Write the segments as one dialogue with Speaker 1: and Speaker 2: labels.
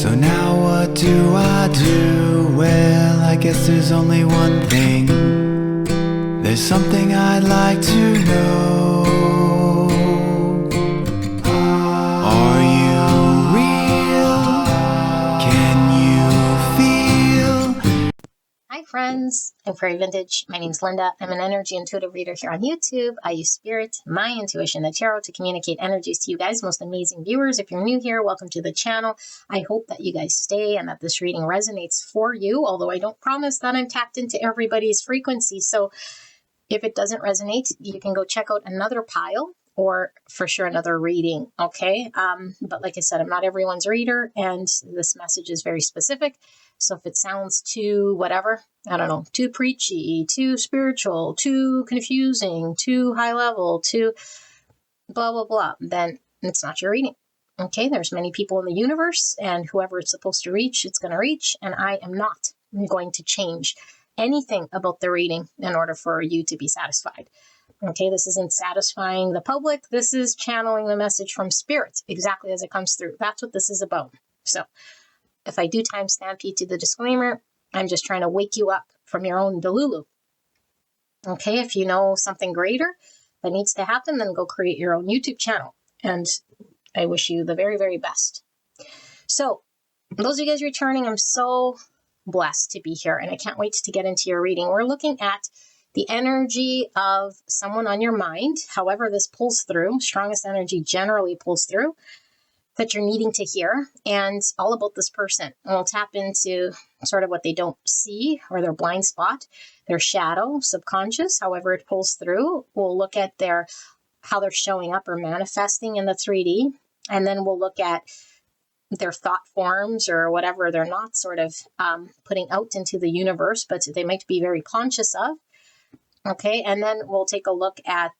Speaker 1: So now what do I do? Well, I guess there's only one thing. There's something I'd like to know. Are you real? Can you feel?
Speaker 2: Hi friends, I'm Fairy Vintage. My name's Linda. I'm an energy intuitive reader here on YouTube. I use spirit, my intuition, the tarot to communicate energies to you guys, most amazing viewers. If you're new here, welcome to the channel. I hope that you guys stay and that this reading resonates for you, although I don't promise that I'm tapped into everybody's frequency. So if it doesn't resonate, you can go check out another pile or for sure another reading, okay? But like I said, I'm not everyone's reader, and this message is very specific. So if it sounds too whatever, I don't know, too preachy, too spiritual, too confusing, too high level, too blah, blah, blah, then it's not your reading. Okay, there's many people in the universe, and whoever it's supposed to reach, it's going to reach, and I am not going to change anything about the reading in order for you to be satisfied. Okay, this isn't satisfying the public. This is channeling the message from spirit exactly as it comes through. That's what this is about. So if I do timestamp you to the disclaimer, I'm just trying to wake you up from your own delulu. Okay, if you know something greater that needs to happen, then go create your own YouTube channel. And I wish you the very, very best. So those of you guys returning, I'm so blessed to be here, and I can't wait to get into your reading. We're looking at the energy of someone on your mind, however this pulls through. Strongest energy generally pulls through that you're needing to hear, and all about this person. And we'll tap into sort of what they don't see, or their blind spot, their shadow, subconscious, however it pulls through. We'll look at how they're showing up or manifesting in the 3D, and then we'll look at their thought forms or whatever they're not sort of putting out into the universe, but they might be very conscious of. Okay, and then we'll take a look at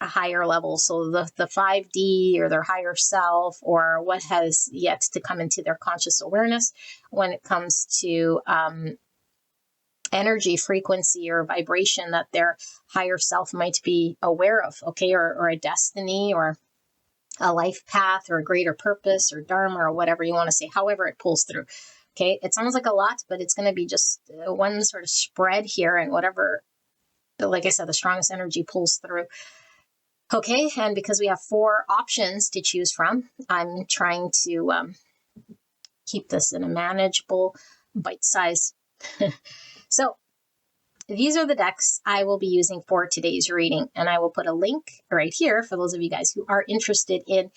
Speaker 2: a higher level, so the 5D or their higher self, or what has yet to come into their conscious awareness when it comes to energy, frequency, or vibration that their higher self might be aware of, okay, or a destiny, or a life path, or a greater purpose, or dharma, or whatever you want to say, however it pulls through. Okay, it sounds like a lot, but it's going to be just one sort of spread here, and whatever, like I said, the strongest energy pulls through. Okay, and because we have 4 options to choose from, I'm trying to keep this in a manageable bite size. So these are the decks I will be using for today's reading, and I will put a link right here for those of you guys who are interested in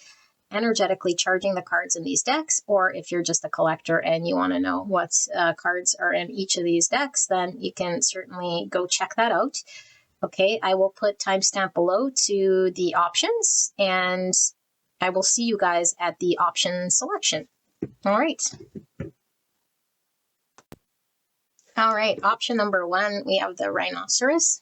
Speaker 2: energetically charging the cards in these decks, or if you're just a collector and you want to know what cards are in each of these decks, then you can certainly go check that out. Okay, I will put timestamp below to the options, and I will see you guys at the option selection. All right. All right, option number 1, we have the rhinoceros.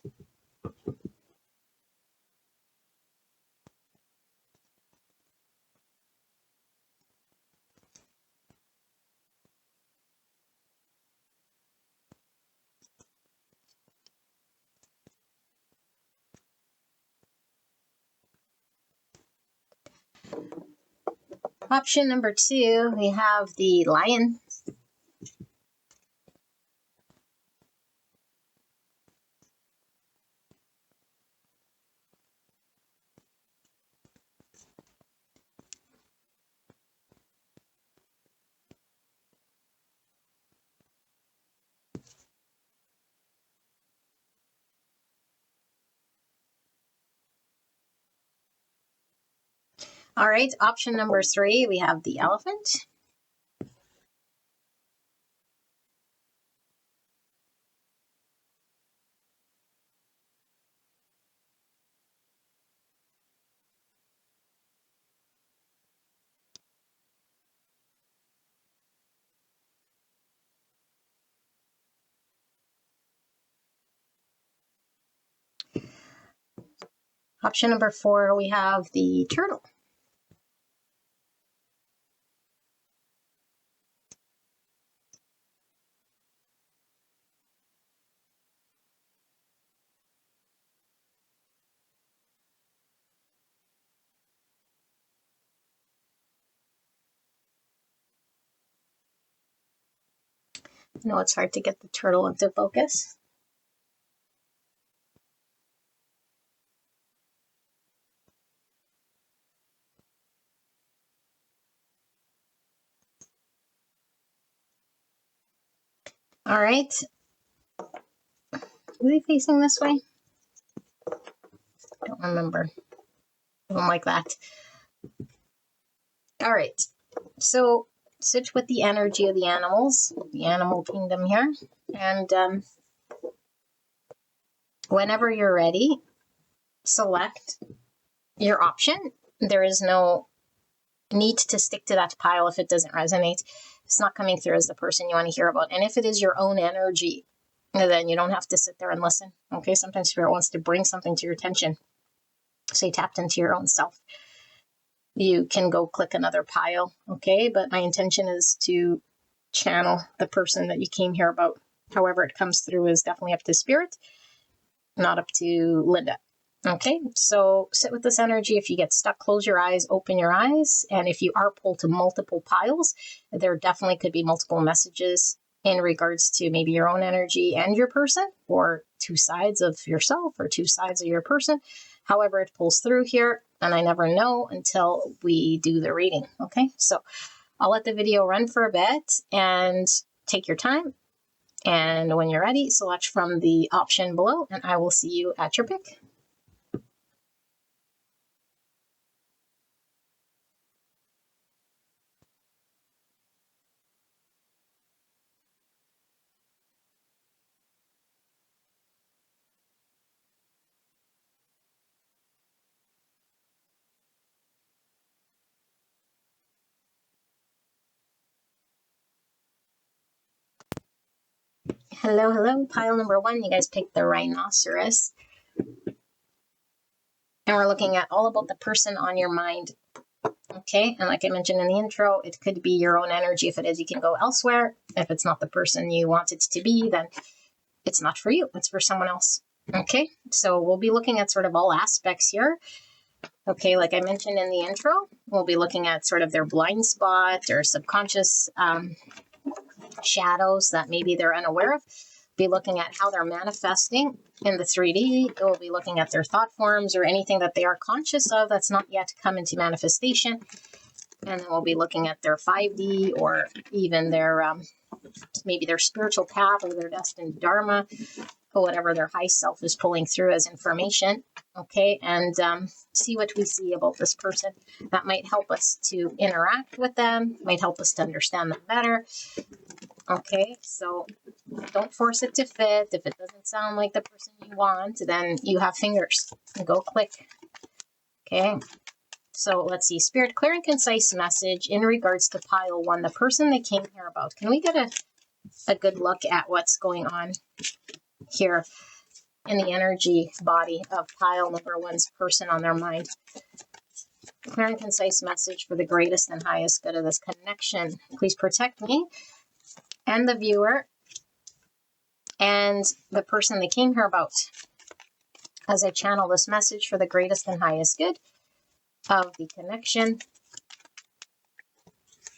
Speaker 2: Option number 2, we have the lion. All right, option number 3, we have the elephant. Option number 4, we have the turtle. I know it's hard to get the turtle into focus. All right. Are they facing this way? I don't remember. I don't like that. All right. So sit with the energy of the animals, the animal kingdom here. And whenever you're ready, select your option. There is no need to stick to that pile if it doesn't resonate. It's not coming through as the person you want to hear about. And if it is your own energy, then you don't have to sit there and listen. Okay, sometimes Spirit wants to bring something to your attention. So you tapped into your own self. You can go click another pile, okay? But my intention is to channel the person that you came here about. However it comes through is definitely up to Spirit, not up to Linda. Okay, so sit with this energy. If you get stuck, close your eyes, open your eyes. And if you are pulled to multiple piles, there definitely could be multiple messages in regards to maybe your own energy and your person, or two sides of yourself or two sides of your person. However it pulls through here, and I never know until we do the reading. Okay, so I'll let the video run for a bit and take your time. And when you're ready, select from the option below, and I will see you at your pick. Hello, hello. Pile number 1, you guys picked the rhinoceros. And we're looking at all about the person on your mind. Okay, and like I mentioned in the intro, it could be your own energy. If it is, you can go elsewhere. If it's not the person you want it to be, then it's not for you. It's for someone else. Okay, so we'll be looking at sort of all aspects here. Okay, like I mentioned in the intro, we'll be looking at sort of their blind spot or subconscious shadows that maybe they're unaware of. Be looking at how they're manifesting in the 3D. We'll be looking at their thought forms or anything that they are conscious of that's not yet come into manifestation. And then we'll be looking at their 5D or even their maybe their spiritual path or their destined dharma or whatever their high self is pulling through as information. Okay, and see what we see about this person. That might help us to interact with them, might help us to understand them better. Okay, so don't force it to fit. If it doesn't sound like the person you want, then you have fingers. Go click. Okay, so let's see. Spirit, clear and concise message in regards to pile 1, the person they came here about. Can we get a good look at what's going on here in the energy body of pile number 1's person on their mind? Clear and concise message for the greatest and highest good of this connection. Please protect me and the viewer and the person they came here about as I channel this message for the greatest and highest good of the connection.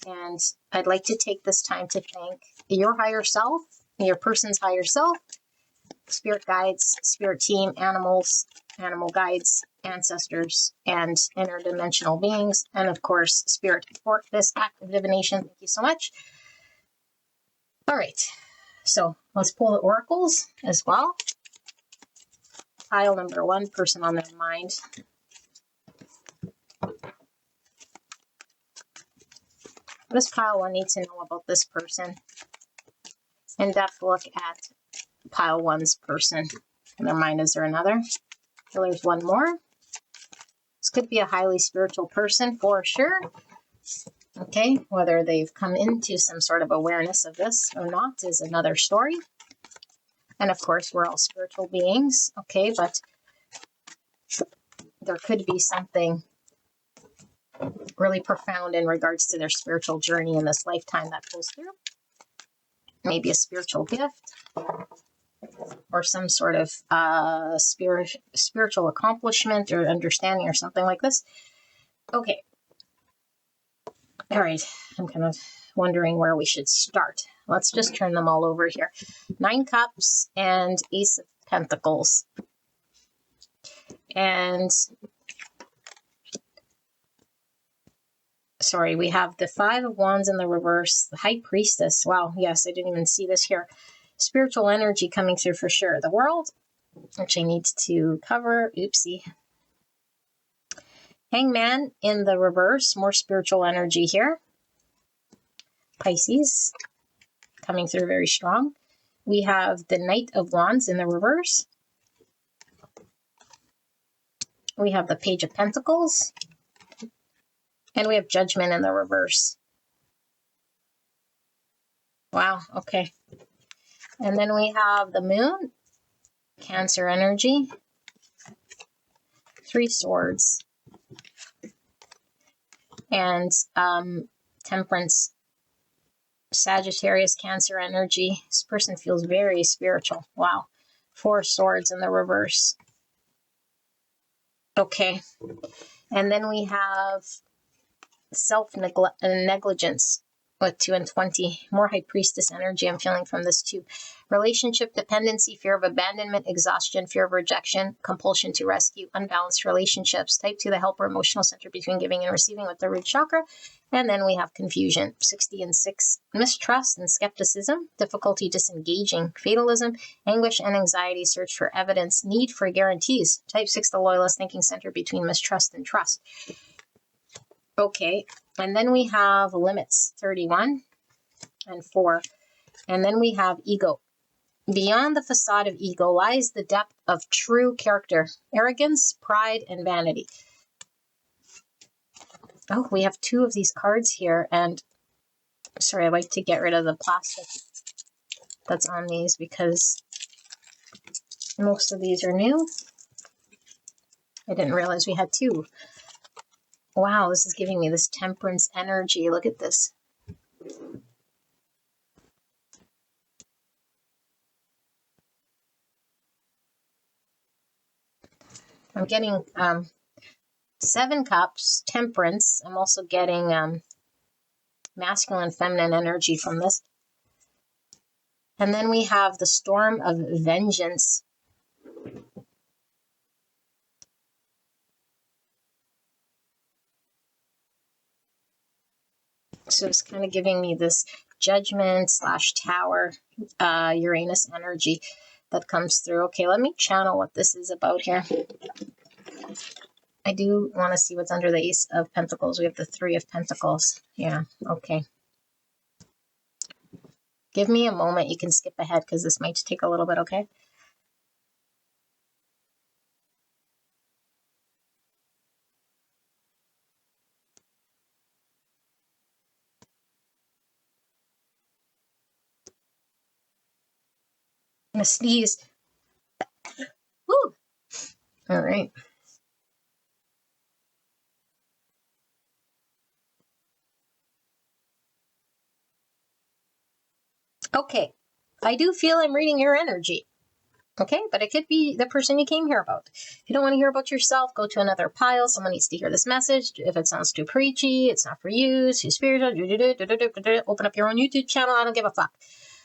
Speaker 2: And I'd like to take this time to thank your higher self, your person's higher self, spirit guides, spirit team, animals, animal guides, ancestors, and interdimensional beings, and of course, Spirit for this act of divination. Thank you so much. All right, so let's pull the oracles as well. Pile number 1, person on their mind. What does pile 1 need to know about this person? In-depth look at pile 1's person in their mind. Is there another? So there's one more. This could be a highly spiritual person for sure. Okay, whether they've come into some sort of awareness of this or not is another story. And of course, we're all spiritual beings, okay, but there could be something really profound in regards to their spiritual journey in this lifetime that pulls through. Maybe a spiritual gift or some sort of spiritual accomplishment or understanding or something like this. Okay. All right. I'm kind of wondering where we should start. Let's just turn them all over here. 9 Cups and Ace of Pentacles. And sorry, we have the 5 of Wands in the reverse, the High Priestess. Wow, yes, I didn't even see this here. Spiritual energy coming through for sure. The World, which I need to cover. Oopsie. Hangman in the reverse, more spiritual energy here. Pisces, coming through very strong. We have the Knight of Wands in the reverse. We have the Page of Pentacles. And we have Judgment in the reverse. Wow, okay. And then we have the Moon, Cancer energy. 3 Swords. And Temperance, Sagittarius, Cancer energy. This person feels very spiritual. Wow. 4 Swords in the reverse. Okay. And then we have self-negligence with 2 and 20. More High Priestess energy I'm feeling from this too. Relationship dependency, fear of abandonment, exhaustion, fear of rejection, compulsion to rescue, unbalanced relationships. Type 2, the helper, emotional center between giving and receiving with the root chakra. And then we have confusion, 60 and 6. Mistrust and skepticism, difficulty disengaging, fatalism, anguish and anxiety, search for evidence, need for guarantees. Type 6, the loyalist, thinking center between mistrust and trust. Okay, and then we have limits, 31 and 4. And then we have ego. Beyond the facade of ego lies the depth of true character, arrogance, pride, and vanity. Oh, we have 2 of these cards here, and sorry, I like to get rid of the plastic that's on these because most of these are new. I didn't realize we had 2. Wow, this is giving me this temperance energy. Look at this. I'm getting 7 Cups, temperance. I'm also getting masculine, feminine energy from this. And then we have the Storm of Vengeance. So it's kind of giving me this Judgment / Tower, Uranus energy that comes through. Okay, let me channel what this is about here. I do want to see what's under the Ace of Pentacles. We have the 3 of Pentacles. Yeah, okay. Give me a moment. You can skip ahead because this might take a little bit, okay? I'm going to sneeze. Woo! All right. Okay. I do feel I'm reading your energy. Okay, but it could be the person you came here about. If you don't want to hear about yourself, go to another pile. Someone needs to hear this message. If it sounds too preachy, it's not for you. It's too spiritual. Open up your own YouTube channel. I don't give a fuck.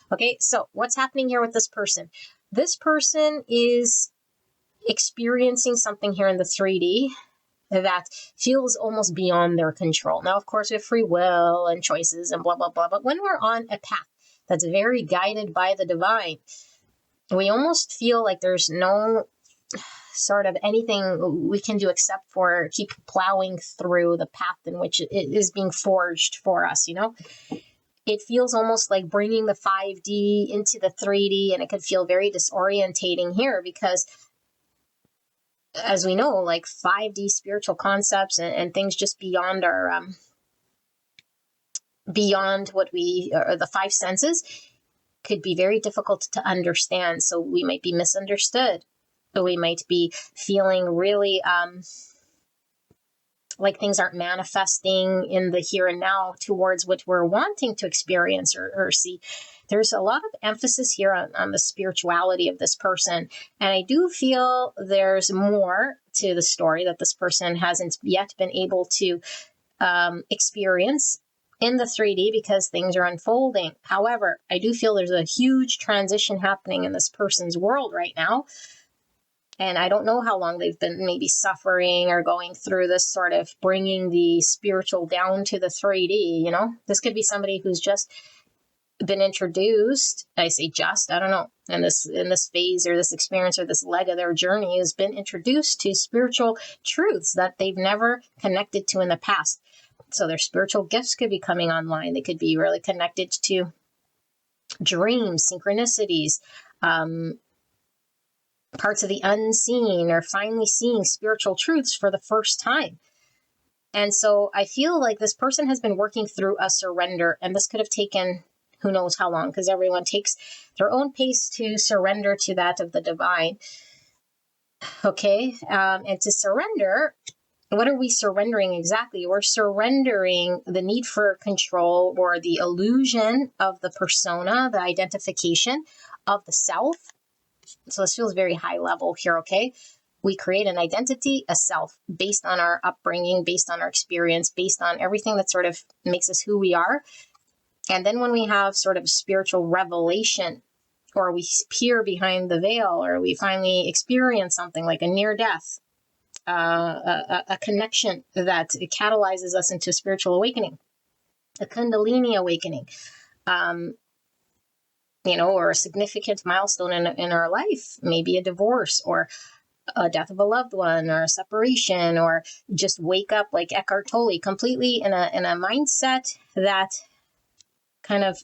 Speaker 2: Okay, so what's happening here with this person? This person is experiencing something here in the 3D that feels almost beyond their control. Now, of course, we have free will and choices and blah, blah, blah. But when we're on a path that's very guided by the divine, we almost feel like there's no sort of anything we can do except for keep plowing through the path in which it is being forged for us, you know? It feels almost like bringing the 5D into the 3D, and it could feel very disorientating here because, as we know, like 5D spiritual concepts and things just beyond our, beyond what we, or the 5 senses, could be very difficult to understand. So we might be misunderstood. So we might be feeling really like things aren't manifesting in the here and now towards what we're wanting to experience or see. There's a lot of emphasis here on the spirituality of this person. And I do feel there's more to the story that this person hasn't yet been able to experience in the 3D because things are unfolding. However, I do feel there's a huge transition happening in this person's world right now. And I don't know how long they've been maybe suffering or going through this sort of bringing the spiritual down to the 3D, you know? This could be somebody who's just been introduced. I say just, I don't know, in this phase or this experience or this leg of their journey has been introduced to spiritual truths that they've never connected to in the past. So their spiritual gifts could be coming online. They could be really connected to dreams, synchronicities, parts of the unseen, or finally seeing spiritual truths for the first time. And so I feel like this person has been working through a surrender, and this could have taken who knows how long, because everyone takes their own pace to surrender to that of the divine. Okay. And to surrender, what are we surrendering exactly? We're surrendering the need for control or the illusion of the persona, the identification of the self. So this feels very high level here, okay? We create an identity, a self, based on our upbringing, based on our experience, based on everything that sort of makes us who we are. And then when we have sort of spiritual revelation, or we peer behind the veil, or we finally experience something like a near death, a connection that catalyzes us into spiritual awakening, a Kundalini awakening, or a significant milestone in our life, maybe a divorce or a death of a loved one or a separation, or just wake up like Eckhart Tolle completely in a mindset that kind of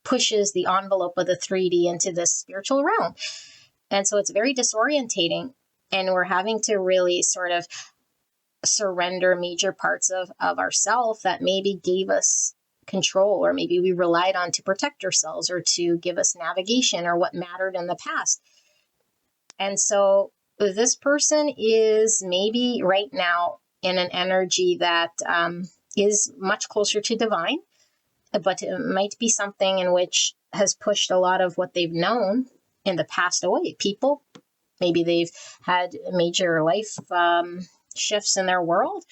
Speaker 2: pushes the envelope of the 3D into this spiritual realm. And so it's very disorientating, and we're having to really sort of surrender major parts of ourself that maybe gave us control, or maybe we relied on to protect ourselves or to give us navigation, or what mattered in the past. And so this person is maybe right now in an energy that is much closer to divine, but it might be something in which has pushed a lot of what they've known in the past away. People, maybe they've had major life shifts in their world,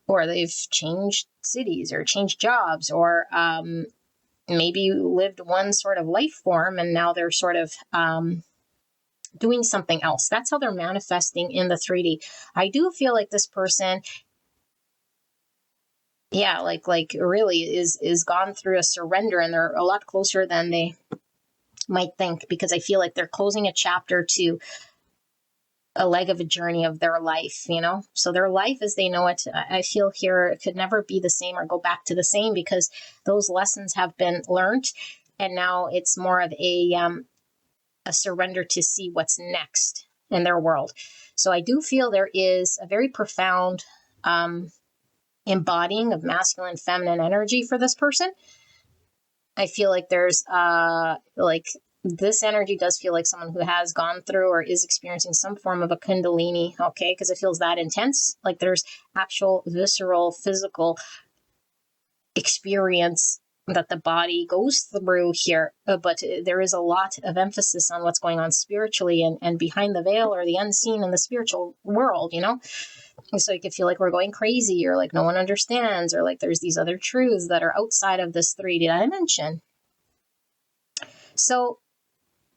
Speaker 2: or they've changed cities or changed jobs, or maybe lived one sort of life form and now they're sort of doing something else. That's how they're manifesting in the 3D. I do feel like this person, like really is gone through a surrender, and they're a lot closer than they might think, because I feel like they're closing a chapter to a leg of a journey of their life, So their life as they know it, I feel here, it could never be the same or go back to the same, because those lessons have been learned, and now it's more of a surrender to see what's next in their world. So I do feel there is a very profound embodying of masculine, feminine energy for this person. I feel like there's this energy does feel like someone who has gone through or is experiencing some form of a Kundalini, okay? Because it feels that intense. Like there's actual visceral, physical experience that the body goes through here. But there is a lot of emphasis on what's going on spiritually and behind the veil, or the unseen in the spiritual world, And so you could feel like we're going crazy, or like no one understands, or like there's these other truths that are outside of this 3D dimension. So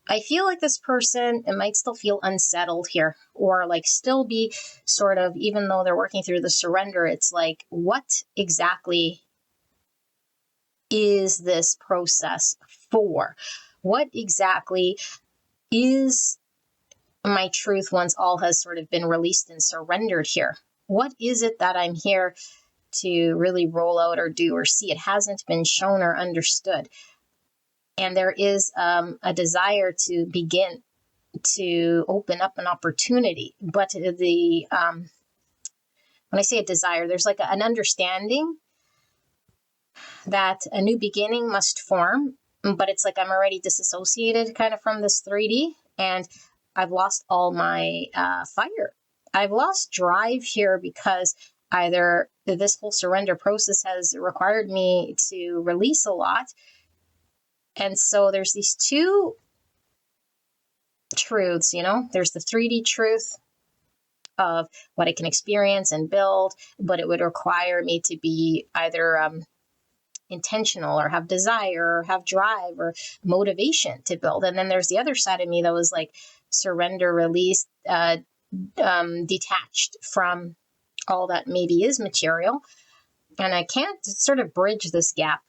Speaker 2: I feel like this person, it might still feel unsettled here, or like still be sort of, even though they're working through the surrender, it's like, what exactly is this process for? What exactly is my truth once all has sort of been released and surrendered here? What is it that I'm here to really roll out or do or see? It hasn't been shown or understood. And there is a desire to begin to open up an opportunity. But when I say a desire, there's like an understanding that a new beginning must form. But it's like I'm already disassociated kind of from this 3D, and I've lost all my fire. I've lost drive here, because either this whole surrender process has required me to release a lot. And so there's these two truths, there's the 3D truth of what I can experience and build, but it would require me to be either intentional or have desire or have drive or motivation to build. And then there's the other side of me that was like surrender, release, detached from all that maybe is material. And I can't sort of bridge this gap.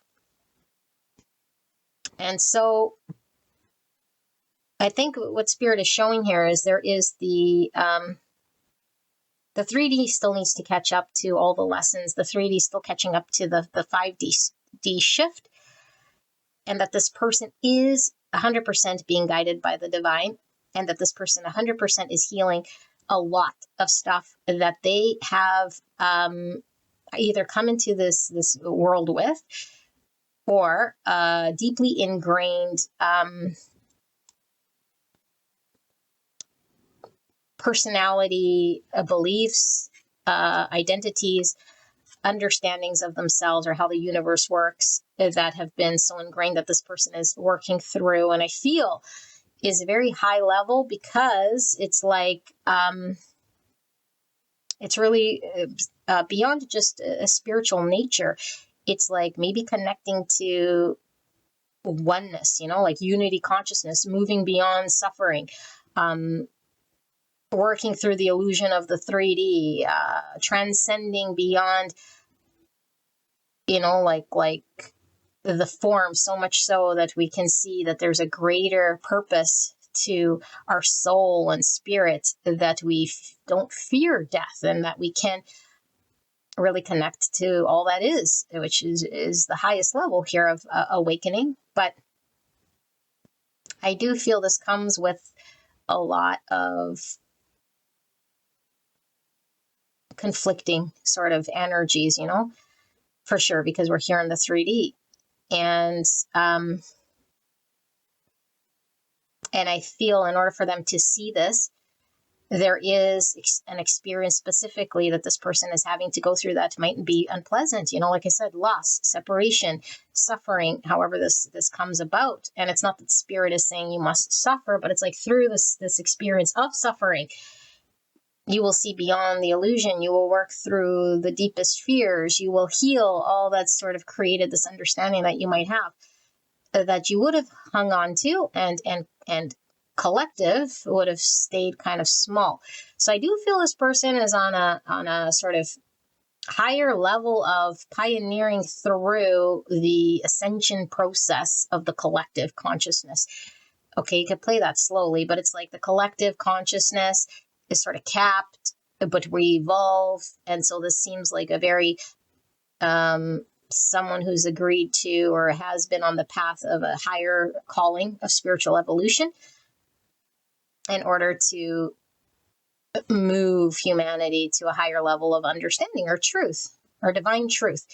Speaker 2: And so I think what Spirit is showing here is there is the 3D still needs to catch up to all the lessons. The 3D is still catching up to the 5D shift. And that this person is 100% being guided by the divine. And that this person 100% is healing a lot of stuff that they have either come into this world with, or deeply ingrained personality, beliefs, identities, understandings of themselves or how the universe works that have been so ingrained that this person is working through. And I feel is very high level, because it's like it's really beyond just a spiritual nature. It's like maybe connecting to oneness, like unity consciousness, moving beyond suffering, working through the illusion of the 3D, transcending beyond, like the form, so much so that we can see that there's a greater purpose to our soul and spirit, that we don't fear death, and that we can really connect to all that is, which is the highest level here of awakening. But I do feel this comes with a lot of conflicting sort of energies, for sure, because we're here in the 3D. And I feel in order for them to see this, there is an experience specifically that this person is having to go through that might be unpleasant, like I said, loss, separation, suffering, however this comes about. And it's not that Spirit is saying you must suffer, but it's like through this experience of suffering, you will see beyond the illusion. You will work through the deepest fears. You will heal all that's sort of created this understanding that you might have, that you would have hung on to, and collective would have stayed kind of small. So I do feel this person is on a sort of higher level of pioneering through the ascension process of the collective consciousness. Okay, you could play that slowly, but it's like the collective consciousness is sort of capped, but we evolve. And so this seems like a very someone who's agreed to or has been on the path of a higher calling of spiritual evolution in order to move humanity to a higher level of understanding or truth or divine truth.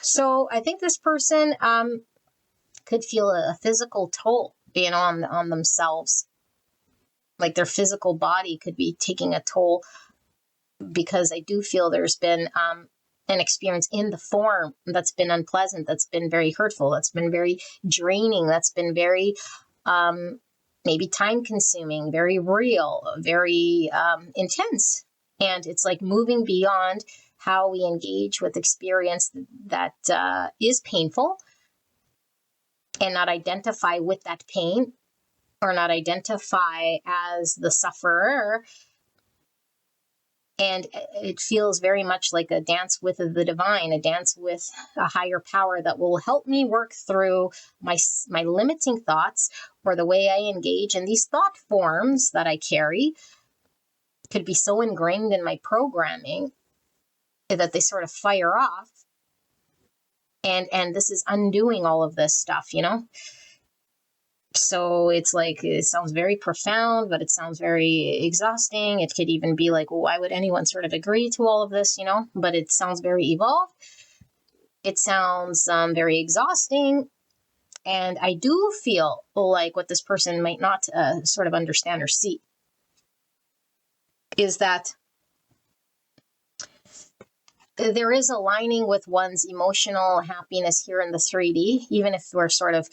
Speaker 2: So I think this person could feel a physical toll, on themselves. Like their physical body could be taking a toll, because I do feel there's been an experience in the form that's been unpleasant, that's been very hurtful, that's been very draining, that's been very maybe time consuming, very real, very intense. And it's like moving beyond how we engage with experience that is painful, and not identify with that pain, or not identify as the sufferer. And it feels very much like a dance with the divine, a dance with a higher power that will help me work through my limiting thoughts, or the way I engage. And these thought forms that I carry could be so ingrained in my programming that they sort of fire off. And this is undoing all of this stuff, So it's like, it sounds very profound, but it sounds very exhausting. It could even be like, well, why would anyone sort of agree to all of this, But it sounds very evolved. It sounds very exhausting. And I do feel like what this person might not sort of understand or see is that there is aligning with one's emotional happiness here in the 3D, even if we're sort of,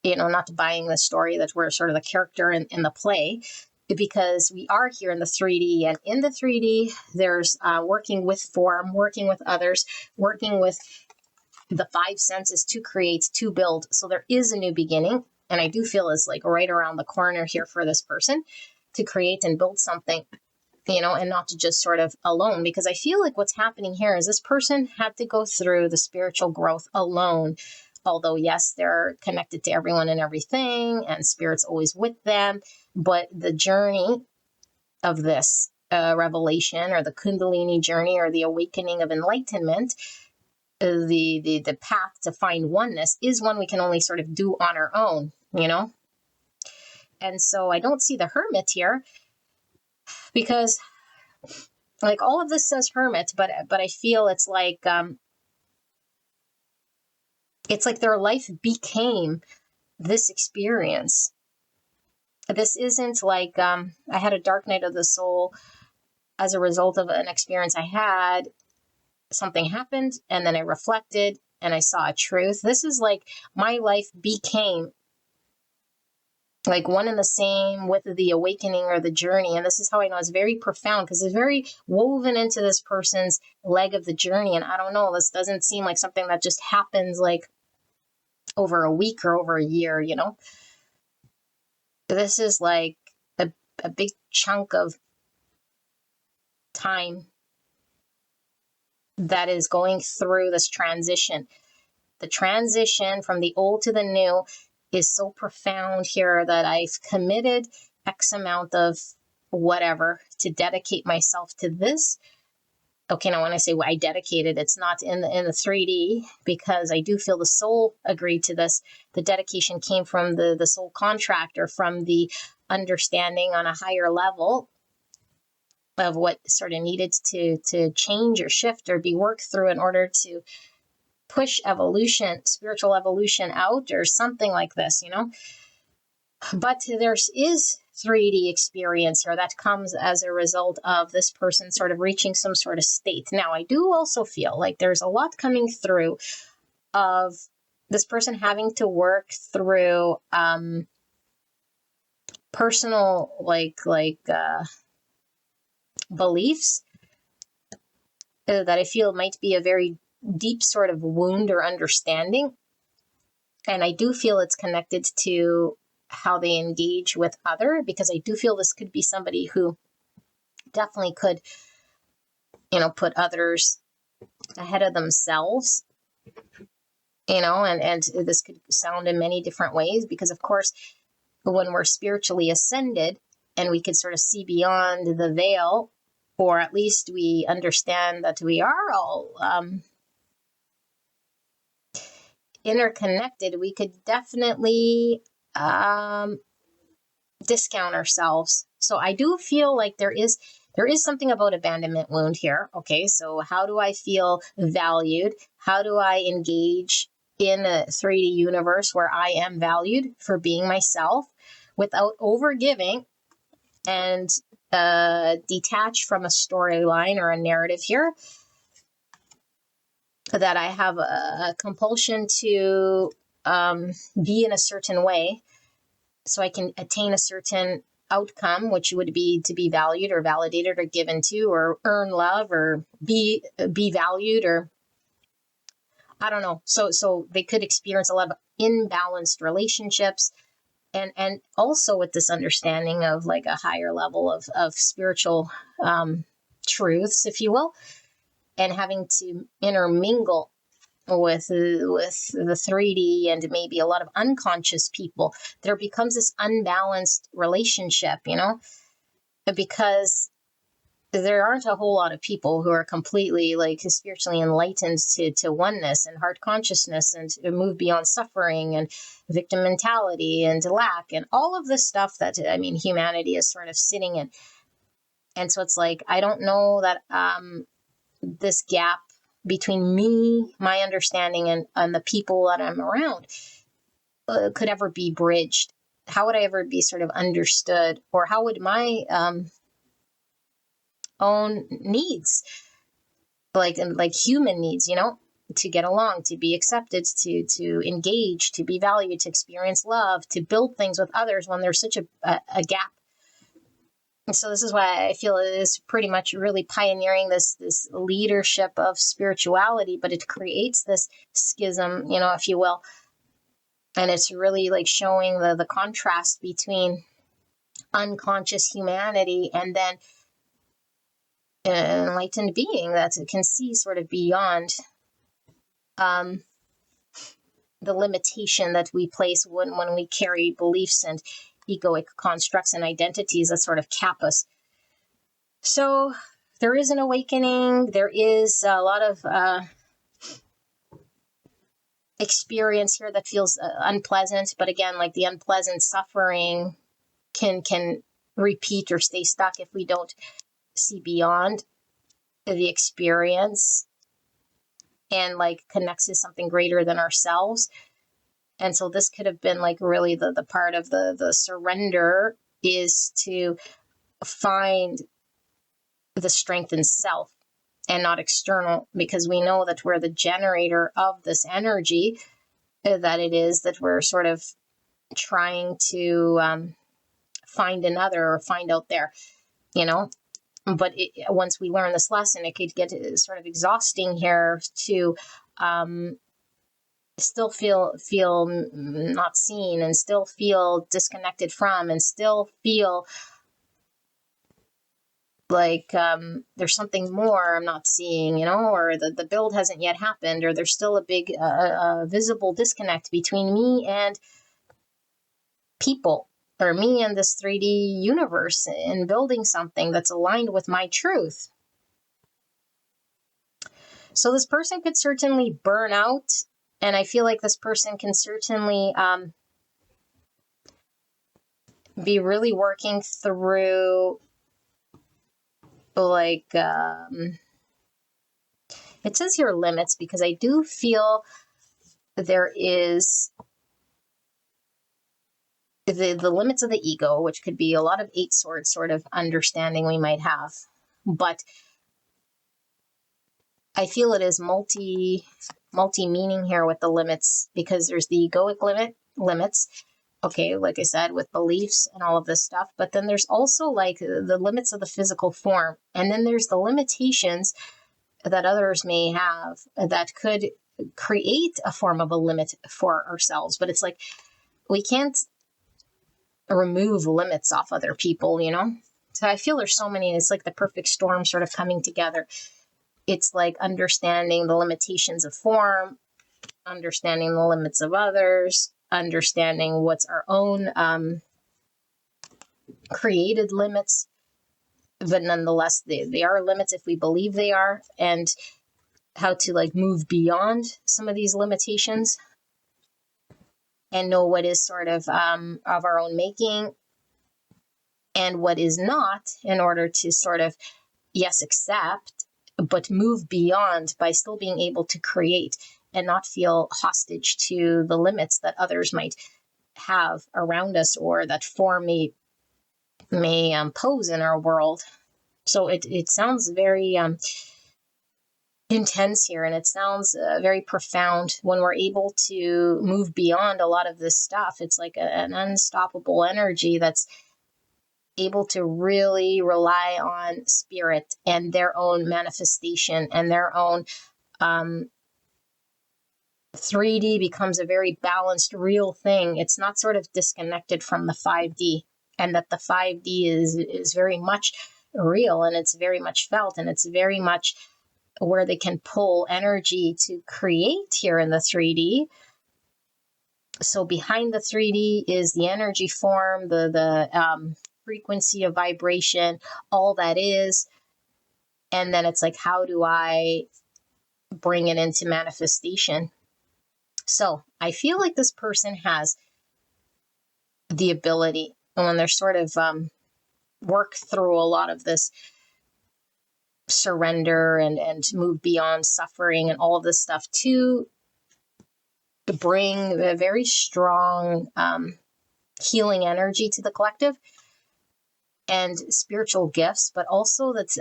Speaker 2: not buying the story that we're sort of the character in the play, because we are here in the 3D. And in the 3D, there's working with form, working with others, working with the five senses to create, to build. So there is a new beginning. And I do feel it's like right around the corner here for this person to create and build something, and not to just sort of alone, because I feel like what's happening here is this person had to go through the spiritual growth alone. Although, yes, they're connected to everyone and everything, and spirit's always with them. But the journey of this revelation, or the Kundalini journey, or the awakening of enlightenment, the path to find oneness is one we can only sort of do on our own, And so I don't see the Hermit here, because like all of this says Hermit, but I feel it's like their life became this experience. This isn't like I had a dark night of the soul as a result of an experience I had. Something happened, and then I reflected and I saw a truth. This is like my life became like one and the same with the awakening or the journey. And this is how I know it's very profound, because it's very woven into this person's leg of the journey. And I don't know, this doesn't seem like something that just happens like over a week or over a year, This is like a big chunk of time that is going through this transition. The transition from the old to the new is so profound here that I've committed X amount of whatever to dedicate myself to this. Okay, now when I say I dedicated, it's not in the 3D, because I do feel the soul agreed to this. The dedication came from the soul contract, or from the understanding on a higher level of what sort of needed to change or shift or be worked through in order to push evolution, spiritual evolution out, or something like this, But there is 3D experience here that comes as a result of this person sort of reaching some sort of state. Now, I do also feel like there's a lot coming through of this person having to work through personal beliefs that I feel might be a very deep sort of wound or understanding. And I do feel it's connected to how they engage with other, because I do feel this could be somebody who definitely could, put others ahead of themselves, and this could sound in many different ways, because of course, when we're spiritually ascended and we could sort of see beyond the veil, or at least we understand that we are all interconnected, we could definitely discount ourselves. So I do feel like there is something about abandonment wound here. Okay, so how do I feel valued? How do I engage in a 3D universe where I am valued for being myself without overgiving and detach from a storyline or a narrative here? That I have a compulsion to be in a certain way so I can attain a certain outcome, which would be to be valued or validated or given to, or earn love, or be valued, or I don't know. So they could experience a lot of imbalanced relationships, and also with this understanding of like a higher level of spiritual truths, if you will, and having to intermingle with the 3D and maybe a lot of unconscious people. There becomes this unbalanced relationship, because there aren't a whole lot of people who are completely like spiritually enlightened to oneness and heart consciousness, and move beyond suffering and victim mentality and lack and all of this stuff that humanity is sort of sitting in. And so it's like, I don't know that this gap between me, my understanding, and the people that I'm around could ever be bridged. How would I ever be sort of understood? Or how would my own needs, like human needs, to get along, to be accepted, to engage, to be valued, to experience love, to build things with others, when there's such a gap And so this is why I feel it is pretty much really pioneering this leadership of spirituality, but it creates this schism, if you will. And it's really like showing the contrast between unconscious humanity and then an enlightened being that can see sort of beyond the limitation that we place when we carry beliefs and egoic constructs and identities that sort of cap us. So there is an awakening. There is a lot of experience here that feels unpleasant. But again, like the unpleasant suffering can repeat or stay stuck if we don't see beyond the experience and like connects to something greater than ourselves. And so this could have been like really the part of the surrender is to find the strength in self and not external, because we know that we're the generator of this energy, that it is that we're sort of trying to find another or find out there, But once we learn this lesson, it could get sort of exhausting here to still feel not seen and still feel disconnected from and still feel like there's something more I'm not seeing, or the build hasn't yet happened, or there's still a big visible disconnect between me and people, or me and this 3D universe, in building something that's aligned with my truth. So this person could certainly burn out, and I feel like this person can certainly be really working through like it says here limits, because I do feel there is the limits of the ego, which could be a lot of 8 swords sort of understanding we might have. But I feel it is multi-meaning here with the limits, because there's the egoic limits, okay, like I said, with beliefs and all of this stuff. But then there's also like the limits of the physical form. And then there's the limitations that others may have that could create a form of a limit for ourselves. But it's like we can't remove limits off other people, So I feel there's so many, it's like the perfect storm sort of coming together. It's like understanding the limitations of form, understanding the limits of others, understanding what's our own created limits, but nonetheless, they are limits if we believe they are, and how to like move beyond some of these limitations and know what is sort of our own making and what is not, in order to sort of, yes, accept, but move beyond by still being able to create and not feel hostage to the limits that others might have around us, or that form may pose in our world. So it sounds very intense here, and it sounds very profound when we're able to move beyond a lot of this stuff. It's like an unstoppable energy that's able to really rely on spirit and their own manifestation and their own 3D becomes a very balanced, real thing. It's not sort of disconnected from the 5D, and that the 5D is very much real, and it's very much felt, and it's very much where they can pull energy to create here in the 3D. So behind the 3D is the energy form, the frequency of vibration, all that is. And then it's like, how do I bring it into manifestation? So I feel like this person has the ability, when they're sort of work through a lot of this surrender and move beyond suffering and all of this stuff, to bring a very strong healing energy to the collective and spiritual gifts, but also that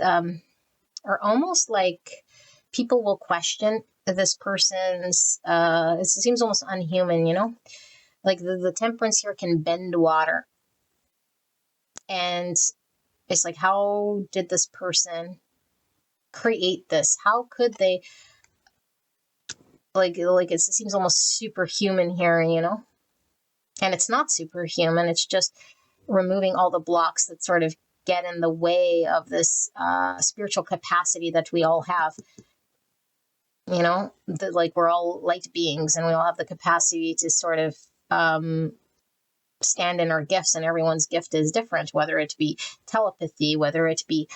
Speaker 2: are almost like people will question this person's, it seems almost unhuman, like the temperance here can bend water. And It's like, how did this person create this? How could they, like it seems almost superhuman here, you know? And it's not superhuman. It's just removing all the blocks that sort of get in the way of this spiritual capacity that we all have. You know, like we're all light beings and we all have the capacity to sort of stand in our gifts, and everyone's gift is different, whether it be telepathy, whether it be,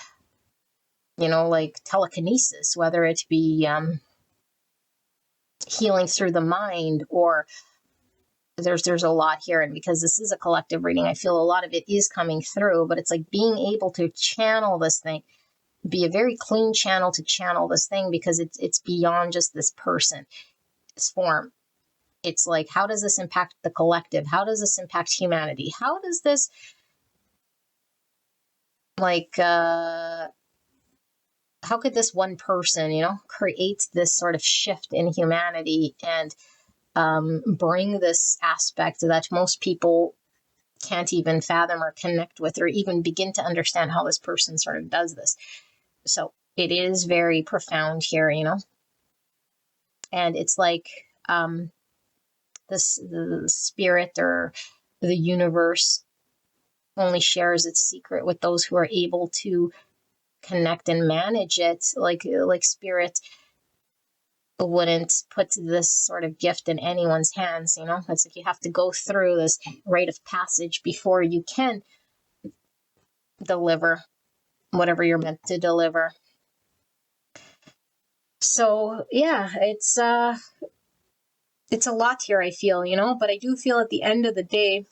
Speaker 2: you know, like telekinesis, whether it be healing through the mind, or there's a lot here. And because this is a collective reading, I feel a lot of it is coming through, but it's like being able to channel this thing, be a very clean channel to channel this thing, because it's beyond just this person, this form. It's like, how does this impact the collective? How does this impact humanity? How does this, like, how could this one person, you know, create this sort of shift in humanity and bring this aspect that most people can't even fathom or connect with, or even begin to understand how this person sort of does this. So it is very profound here, you know, and it's like the spirit or the universe only shares its secret with those who are able to connect and manage it. Like spirit wouldn't put this sort of gift in anyone's hands, you know. It's like you have to go through this rite of passage before you can deliver whatever you're meant to deliver. So yeah, it's a lot here, I feel, you know, but I do feel at the end of the day,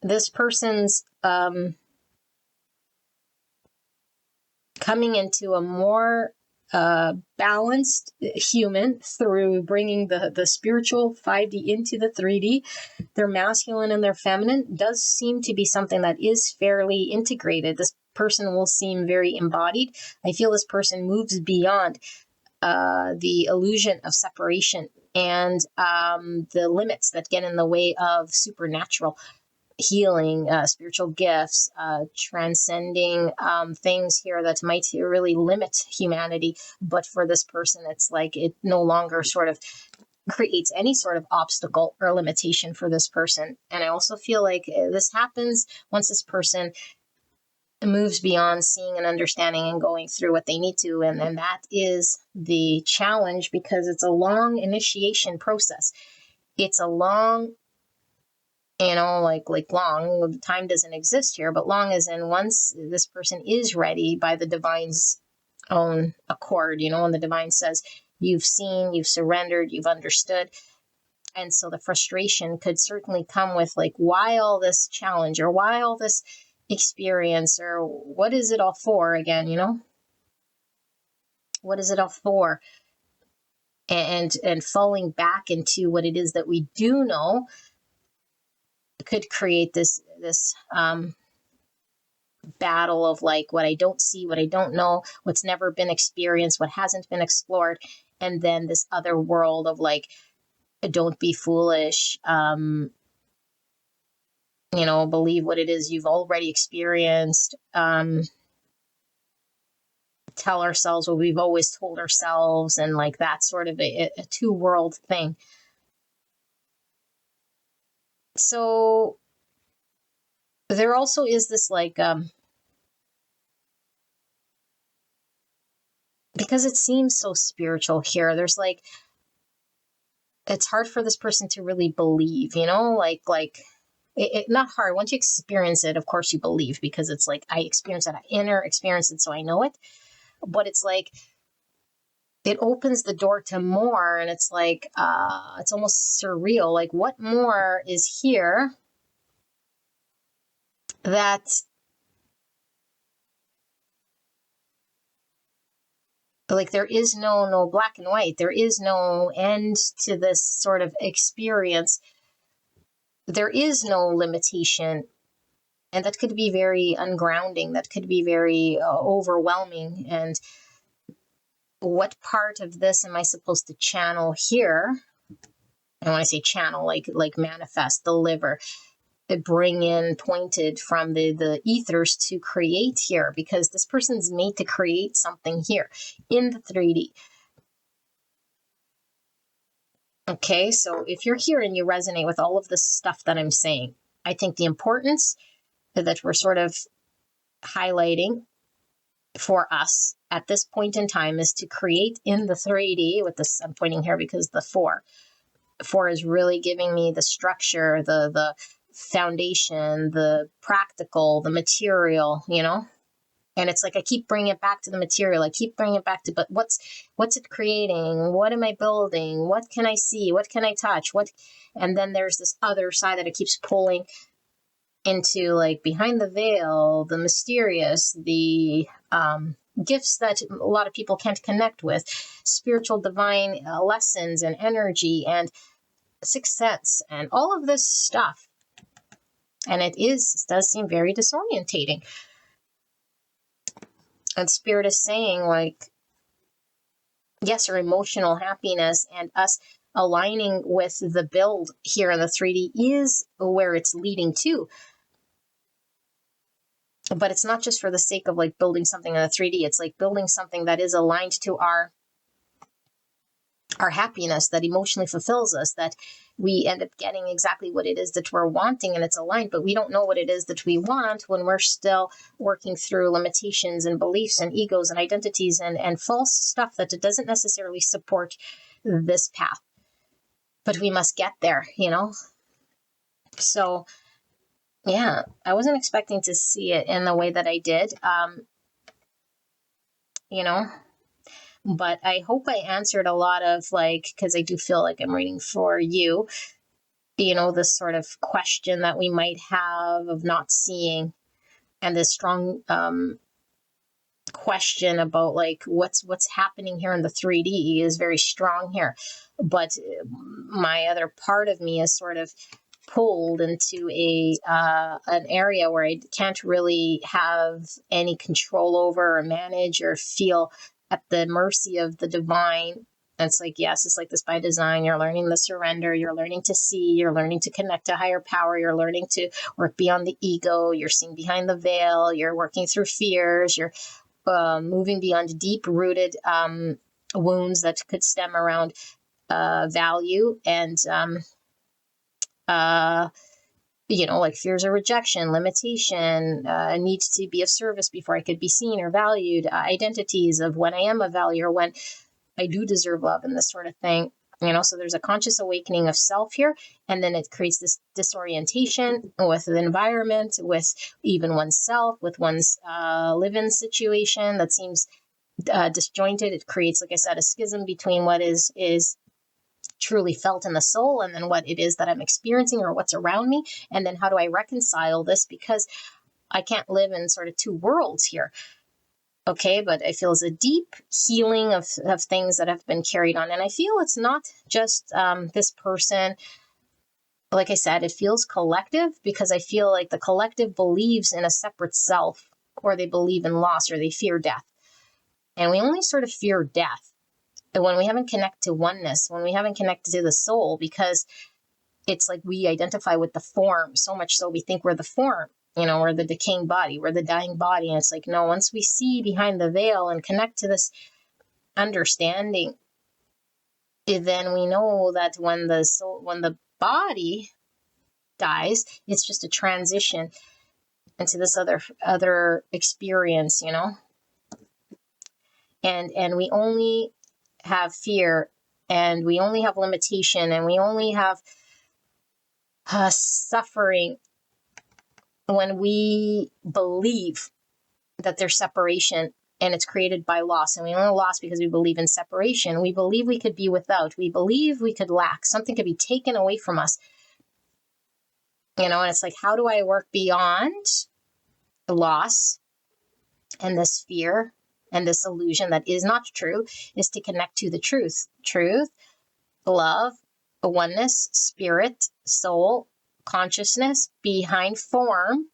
Speaker 2: this person's coming into a more balanced human through bringing the spiritual 5D into the 3D. Their masculine and their feminine does seem to be something that is fairly integrated. This person will seem very embodied. I feel this person moves beyond the illusion of separation and the limits that get in the way of supernatural healing, spiritual gifts, transcending things here that might really limit humanity. But for this person, it's like it no longer sort of creates any sort of obstacle or limitation for this person. And I also feel like this happens once this person moves beyond seeing and understanding and going through what they need to. And then that is the challenge, because it's a long initiation process. It's a long, you know, like long, time doesn't exist here, but long as in once this person is ready by the divine's own accord, you know, and the divine says, you've seen, you've surrendered, you've understood. And so the frustration could certainly come with like, why all this challenge, or why all this experience, or what is it all for again, you know? What is it all for? And falling back into what it is that we do know could create this battle of like what I don't see, what I don't know, what's never been experienced, what hasn't been explored, and then this other world of like, don't be foolish, you know, believe what it is you've already experienced, tell ourselves what we've always told ourselves, and like that sort of a two-world thing. So there also is this like because it seems so spiritual here, there's like, it's hard for this person to really believe, you know, like it not hard. Once you experience it, of course you believe, because it's like, I experienced that, I inner experience it, so I know it. But it's like, it opens the door to more, and it's like, it's almost surreal. Like, what more is here that like there is no black and white, there is no end to this sort of experience, there is no limitation. And that could be very ungrounding, that could be very overwhelming. And what part of this am I supposed to channel here? And when I say channel, like manifest, deliver, bring in pointed from the ethers to create here, because this person's made to create something here in the 3D. Okay, so if you're here and you resonate with all of this stuff that I'm saying, I think the importance that we're sort of highlighting for us at this point in time is to create in the 3D with this. I'm pointing here because the 4 is really giving me the structure, the foundation, the practical, the material, you know? And it's like I keep bringing it back to the material. I keep bringing it back to, but what's it creating? What am I building? What can I see? What can I touch? And then there's this other side that it keeps pulling into, like, behind the veil, the mysterious, the gifts that a lot of people can't connect with, spiritual divine lessons and energy and sixth sense and all of this stuff. And it does seem very disorientating. And Spirit is saying, like, yes, our emotional happiness and us aligning with the build here in the 3D is where it's leading to. But it's not just for the sake of, like, building something in the 3D. It's like building something that is aligned to our happiness, that emotionally fulfills us, that we end up getting exactly what it is that we're wanting, and it's aligned, but we don't know what it is that we want when we're still working through limitations and beliefs and egos and identities and false stuff that doesn't necessarily support this path. But we must get there, you know? So, yeah, I wasn't expecting to see it in the way that I did, you know? But I hope I answered a lot of, like, because I do feel like I'm reading for you, you know, this sort of question that we might have of not seeing, and this strong question about, like, what's happening here in the 3D is very strong here. But my other part of me is sort of pulled into an area where I can't really have any control over or manage or feel at the mercy of the divine. And it's like, yes, it's like this by design. You're learning the surrender. You're learning to see. You're learning to connect to higher power. You're learning to work beyond the ego. You're seeing behind the veil. You're working through fears. You're moving beyond deep-rooted wounds that could stem around value and you know, like fears of rejection, limitation, need to be of service before I could be seen or valued, identities of when I am of value or when I do deserve love, and this sort of thing. You know, so there's a conscious awakening of self here, and then it creates this disorientation with the environment, with even oneself, with one's live-in situation that seems disjointed. It creates, like I said, a schism between what is truly felt in the soul and then what it is that I'm experiencing or what's around me. And then how do I reconcile this? Because I can't live in sort of two worlds here. Okay, but I feel it's a deep healing of things that have been carried on. And I feel it's not just this person. Like I said, it feels collective, because I feel like the collective believes in a separate self, or they believe in loss, or they fear death. And we only sort of fear death when we haven't connected to oneness, when we haven't connected to the soul, because it's like we identify with the form so much so we think we're the form, you know, we're the decaying body, we're the dying body. And it's like, no, once we see behind the veil and connect to this understanding, then we know that when the soul, when the body dies, it's just a transition into this other experience, you know. And we only have fear, and we only have limitation, and we only have suffering when we believe that there's separation and it's created by loss. And we only lost because we believe in separation. We believe we could be without. We believe we could lack. Something could be taken away from us. You know, and it's like, how do I work beyond the loss and this fear and this illusion that is not true, is to connect to the truth. Truth, love, oneness, spirit, soul, consciousness behind form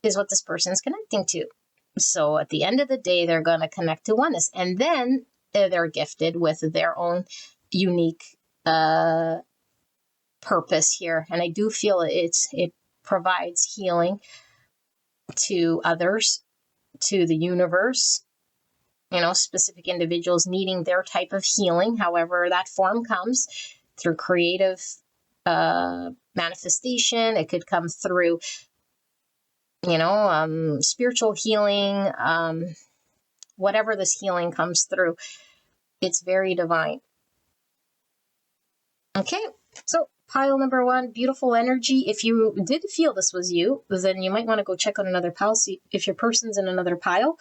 Speaker 2: is what this person is connecting to. So at the end of the day, they're going to connect to oneness. And then they're gifted with their own unique purpose here. And I do feel it provides healing to others, to the universe, you know, specific individuals needing their type of healing, however that form comes, through creative manifestation. It could come through, you know, spiritual healing, whatever this healing comes through, it's very divine. Okay, so pile number 1, beautiful energy. If you did feel this was you, then you might want to go check out another pile, see if your person's in another pile.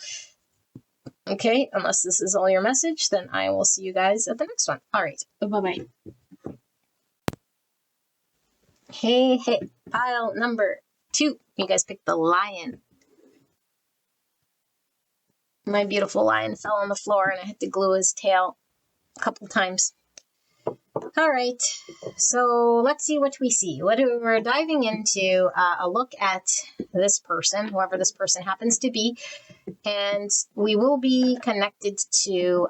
Speaker 2: Okay, unless this is all your message, then I will see you guys at the next one. All right, bye-bye. Hey, pile number 2. You guys picked the lion. My beautiful lion fell on the floor and I had to glue his tail a couple times. All right, so let's see what we see. We're diving into a look at this person, whoever this person happens to be, and we will be connected to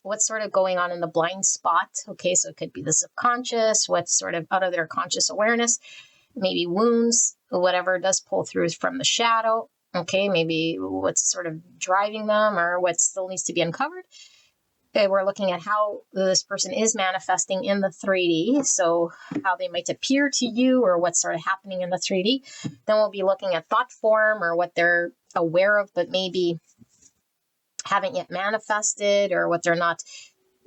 Speaker 2: what's sort of going on in the blind spot. Okay, so it could be the subconscious, what's sort of out of their conscious awareness, maybe wounds, whatever does pull through from the shadow. Okay, maybe what's sort of driving them or what still needs to be uncovered. Okay, we're looking at how this person is manifesting in the 3D, so how they might appear to you or what's sort of happening in the 3D. Then we'll be looking at thought form or what they're aware of but maybe haven't yet manifested, or what they're not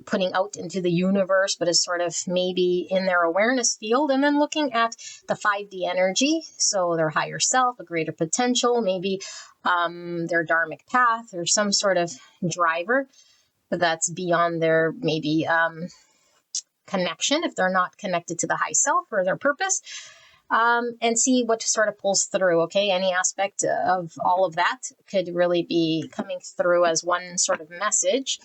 Speaker 2: putting out into the universe but is sort of maybe in their awareness field. And then looking at the 5D energy, so their higher self, a greater potential, maybe their dharmic path or some sort of driver that's beyond their maybe connection, if they're not connected to the high self or their purpose, and see what sort of pulls through. Okay, any aspect of all of that could really be coming through as one sort of message.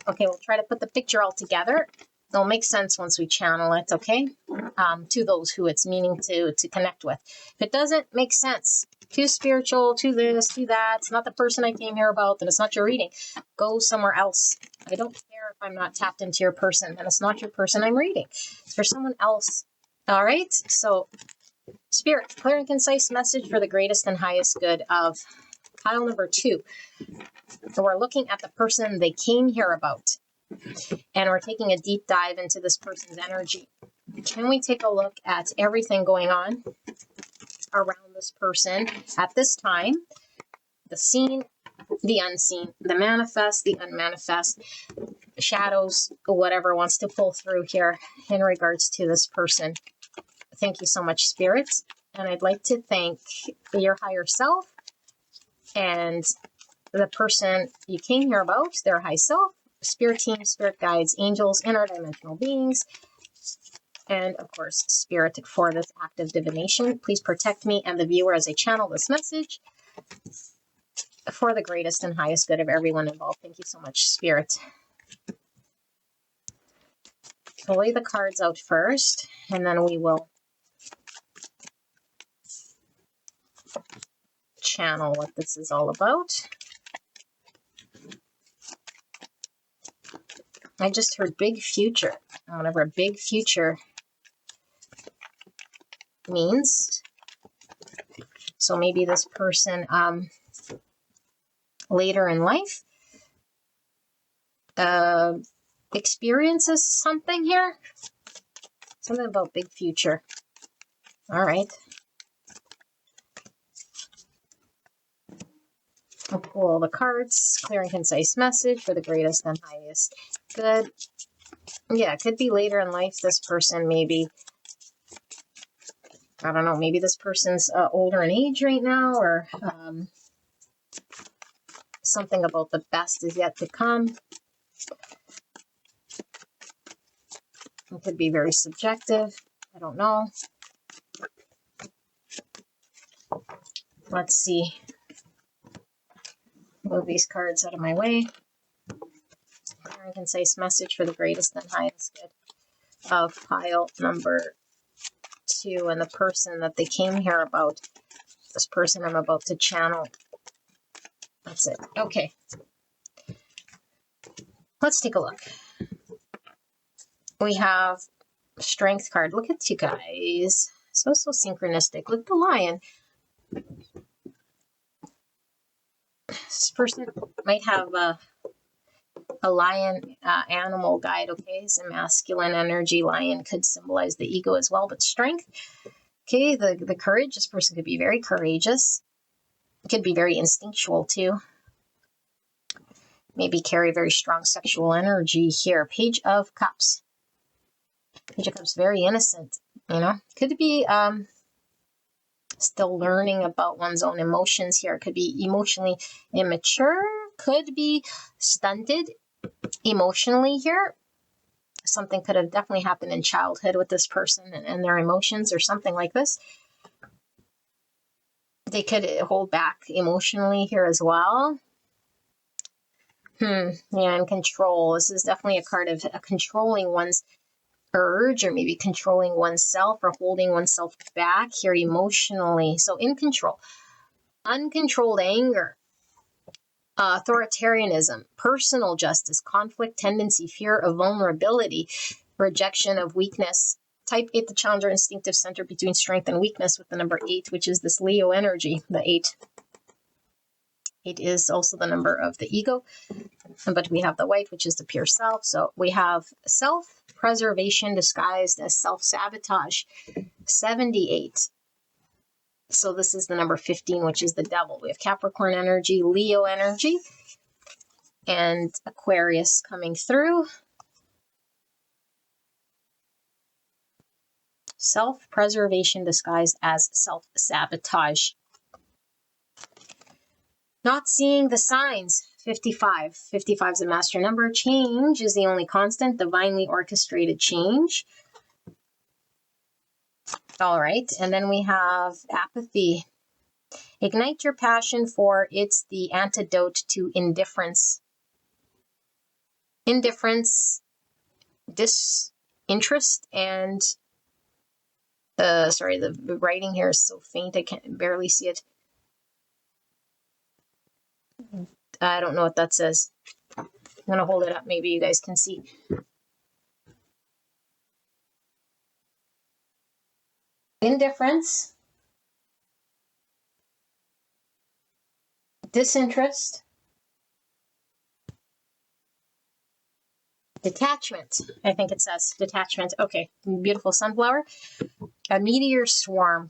Speaker 2: Okay, we'll try to put the picture all together. It'll make sense once we channel it, okay, to those who it's meaning to connect with. If it doesn't make sense, too spiritual, too this, too that, it's not the person I came here about, then it's not your reading. Go somewhere else. I don't care if I'm not tapped into your person, and it's not your person I'm reading. It's for someone else. All right, so Spirit, clear and concise message for the greatest and highest good of pile number 2. So we're looking at the person they came here about, and we're taking a deep dive into this person's energy. Can we take a look at everything going on around this person at this time? The seen, the unseen, the manifest, the unmanifest, shadows, whatever wants to pull through here in regards to this person. Thank you so much, Spirit. And I'd like to thank your higher self and the person you came here about, their high self, spirit team, spirit guides, angels, interdimensional beings, and of course, Spirit, for this act of divination. Please protect me and the viewer as I channel this message for the greatest and highest good of everyone involved. Thank you so much, Spirit. We'll lay the cards out first, and then we will channel what this is all about. I just heard big future. Whatever big future means. So maybe this person later in life experiences something here. Something about big future. All right. I'll pull all the cards. Clear and concise message for the greatest and highest good. Yeah, it could be later in life. This person maybe, I don't know, maybe this person's older in age right now, or something about the best is yet to come. It could be very subjective. I don't know. Let's see. Move these cards out of my way. Clear and concise message for the greatest and highest good of pile number 2 and the person that they came here about. This person I'm about to channel. That's it. Okay. Let's take a look. We have Strength card. Look at you guys. So synchronistic. With the lion, this person might have a lion animal guide, okay? It's a masculine energy. Lion could symbolize the ego as well, but strength, okay? The courage, this person could be very courageous. It could be very instinctual too. Maybe carry very strong sexual energy here. Page of Cups. Page of Cups, very innocent, you know? Could be still learning about one's own emotions here. Could be emotionally immature. Could be stunted emotionally here. Something could have definitely happened in childhood with this person and their emotions or something like this. They could hold back emotionally here as well. Yeah, and control. This is definitely a card of controlling one's urge, or maybe controlling oneself or holding oneself back here emotionally. So in control. Uncontrolled anger. Authoritarianism, personal justice, conflict, tendency, fear of vulnerability, rejection of weakness. Type 8, the challenger instinctive center between strength and weakness with the number 8, which is this Leo energy, the 8. 8 is also the number of the ego, but we have the white, which is the pure self. So we have self-preservation disguised as self-sabotage, 78. So this is the number 15, which is the devil. We have Capricorn energy, Leo energy, and Aquarius coming through. Self-preservation disguised as self-sabotage. Not seeing the signs, 55. 55 is a master number. Change is the only constant, divinely orchestrated change. All right, and then we have apathy. Ignite your passion, for it's the antidote to indifference. Indifference, disinterest, and sorry, the writing here is so faint I can barely see it. I don't know what that says. I'm going to hold it up. Maybe you guys can see. Indifference, disinterest, detachment. I think it says detachment. Okay, beautiful sunflower. A meteor swarm.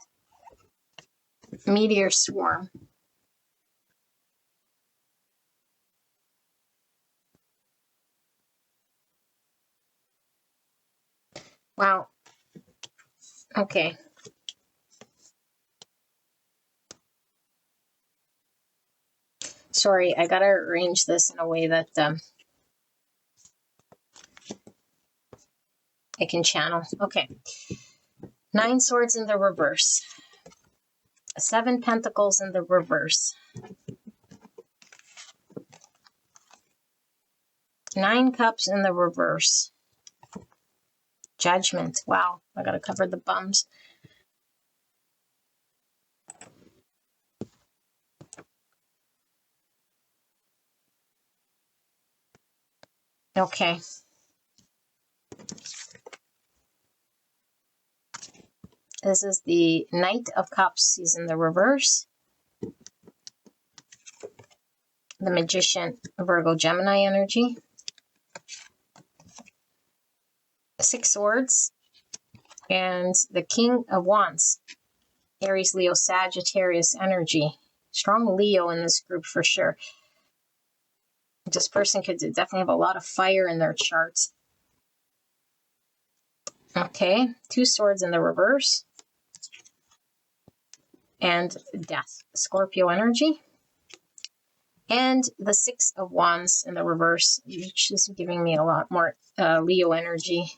Speaker 2: Meteor swarm. Wow. Okay. Sorry, I gotta arrange this in a way that I can channel. Okay. 9 swords in the reverse. 7 pentacles in the reverse. 9 cups in the reverse. Judgment. Wow, I gotta cover the bums. Okay. This is the Knight of Cups. He's in the reverse. The Magician, Virgo, Gemini energy. 6 swords. And the King of Wands. Aries, Leo, Sagittarius energy. Strong Leo in this group for sure. This person could definitely have a lot of fire in their charts. Okay, 2 swords in the reverse. And Death, Scorpio energy. And the 6 of Wands in the reverse, which is giving me a lot more Leo energy.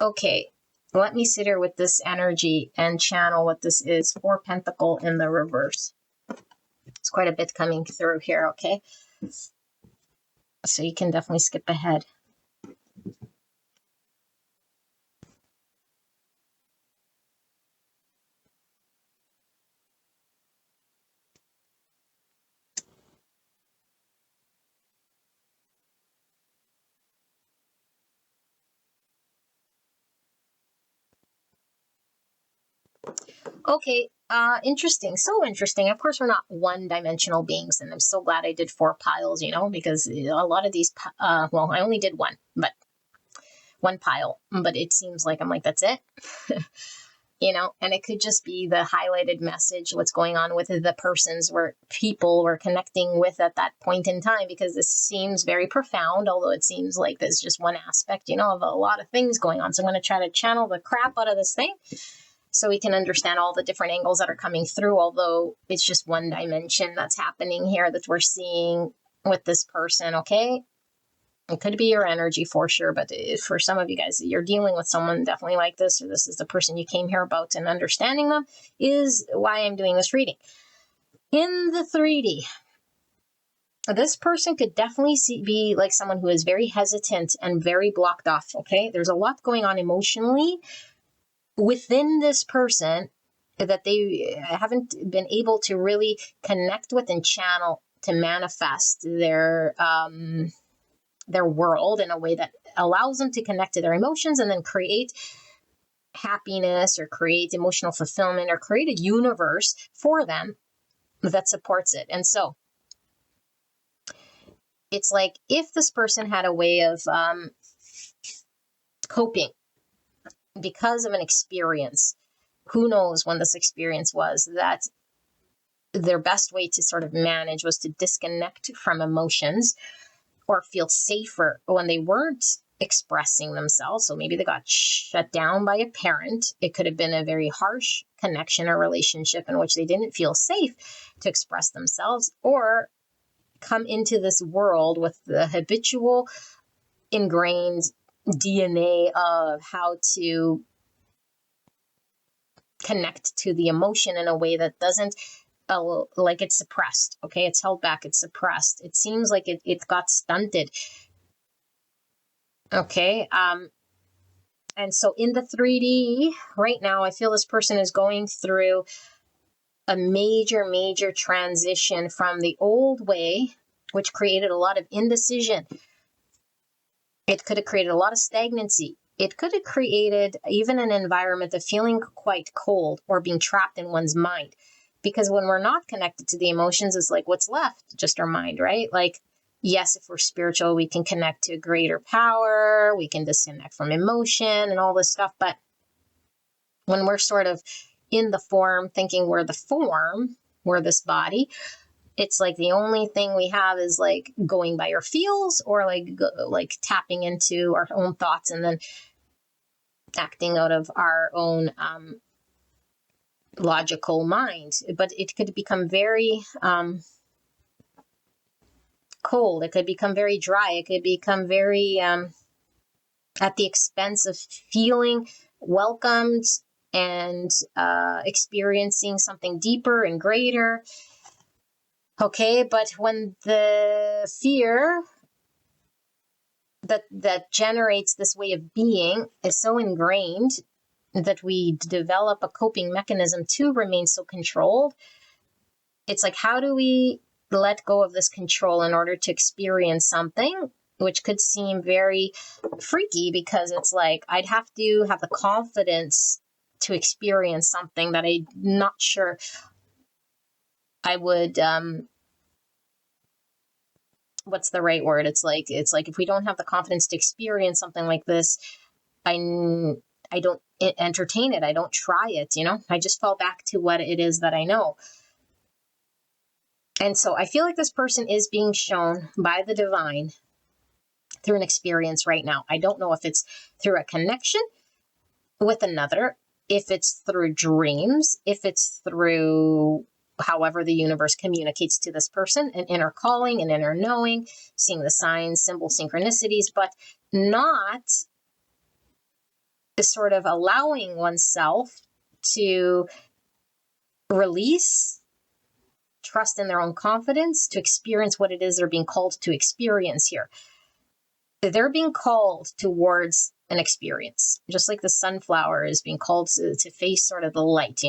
Speaker 2: Okay, let me sit here with this energy and channel what this is. 4 Pentacle in the reverse. It's quite a bit coming through here, okay? So you can definitely skip ahead. Okay, interesting. So interesting. Of course, we're not one-dimensional beings, and I'm so glad I did 4 piles, because a lot of these, well, I only did one pile, but it seems like I'm like, that's it. And it could just be the highlighted message, what's going on with the persons where people were connecting with at that point in time, because this seems very profound, although it seems like there's just one aspect, of a lot of things going on. So I'm going to try to channel the crap out of this thing so we can understand all the different angles that are coming through, although it's just one dimension that's happening here that we're seeing with this person, okay? It could be your energy for sure, but for some of you guys, you're dealing with someone definitely like this, or this is the person you came here about, and understanding them is why I'm doing this reading. In the 3D, this person could definitely be like someone who is very hesitant and very blocked off, okay? There's a lot going on emotionally within this person that they haven't been able to really connect with and channel to manifest their world in a way that allows them to connect to their emotions and then create happiness or create emotional fulfillment or create a universe for them that supports it. And so it's like if this person had a way of coping because of an experience, who knows when this experience was, that their best way to sort of manage was to disconnect from emotions or feel safer when they weren't expressing themselves. So maybe they got shut down by a parent. It could have been a very harsh connection or relationship in which they didn't feel safe to express themselves, or come into this world with the habitual ingrained DNA of how to connect to the emotion in a way that doesn't like it's suppressed. Okay, it's held back, it's suppressed. It seems like it got stunted. Okay, and so in the 3D right now, I feel this person is going through a major transition from the old way, which created a lot of indecision. It could have created a lot of stagnancy. It could have created even an environment of feeling quite cold or being trapped in one's mind. Because when we're not connected to the emotions, it's like, what's left? Just our mind, right? Like, yes, if we're spiritual, we can connect to a greater power. We can disconnect from emotion and all this stuff. But when we're sort of in the form, thinking we're the form, we're this body, it's like the only thing we have is like going by our feels, or like tapping into our own thoughts and then acting out of our own logical mind. But it could become very cold. It could become very dry. It could become very at the expense of feeling welcomed and experiencing something deeper and greater. Okay, but when the fear that generates this way of being is so ingrained that we develop a coping mechanism to remain so controlled, it's like, how do we let go of this control in order to experience something, which could seem very freaky, because it's like I'd have to have the confidence to experience something that I'm not sure I would what's the right word? It's like if we don't have the confidence to experience something like this, I don't entertain it. I don't try it, I just fall back to what it is that I know. And so I feel like this person is being shown by the divine through an experience right now. I don't know if it's through a connection with another, if it's through dreams, if it's through however the universe communicates to this person, an inner calling, an inner knowing, seeing the signs, symbols, synchronicities, but not sort of allowing oneself to release, trust in their own confidence, to experience what it is they're being called to experience here. They're being called towards an experience, just like the sunflower is being called to face sort of the light,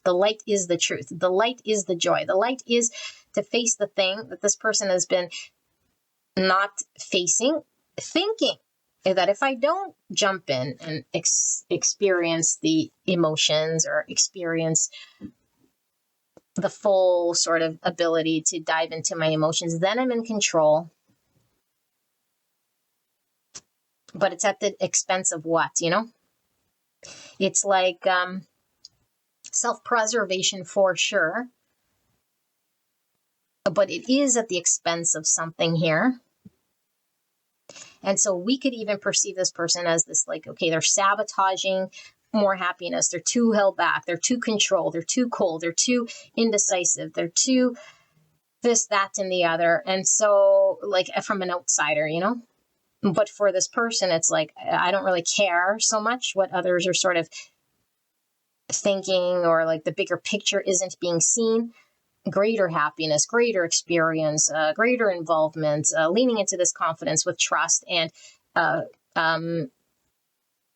Speaker 2: The light is the truth. The light is the joy. The light is to face the thing that this person has been not facing, thinking that if I don't jump in and experience the emotions or experience the full sort of ability to dive into my emotions, then I'm in control. But it's at the expense of what, you know? It's like self-preservation for sure, but it is at the expense of something here. And so we could even perceive this person as this, like, okay, they're sabotaging more happiness. They're too held back. They're too controlled. They're too cold. They're too indecisive. They're too this, that, and the other. And so, like, from an outsider, you know? But for this person, it's like, I don't really care so much what others are sort of thinking, or like the bigger picture isn't being seen. Greater happiness, greater experience, greater involvement, leaning into this confidence with trust and,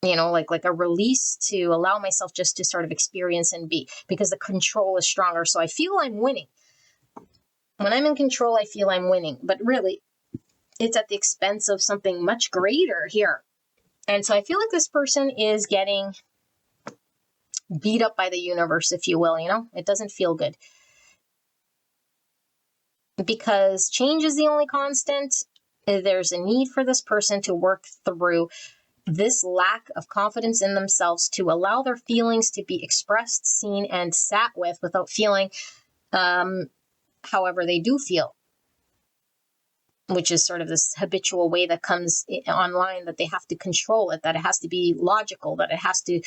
Speaker 2: you know, like a release to allow myself just to sort of experience and be, because the control is stronger. So I feel I'm winning. When I'm in control, I feel I'm winning, but really it's at the expense of something much greater here. And so I feel like this person is getting beat up by the universe, if you will, you know, it doesn't feel good. Because change is the only constant. There's a need for this person to work through this lack of confidence in themselves to allow their feelings to be expressed, seen, and sat with without feeling however they do feel, which is sort of this habitual way that comes online, that they have to control it, that it has to be logical, that it has to,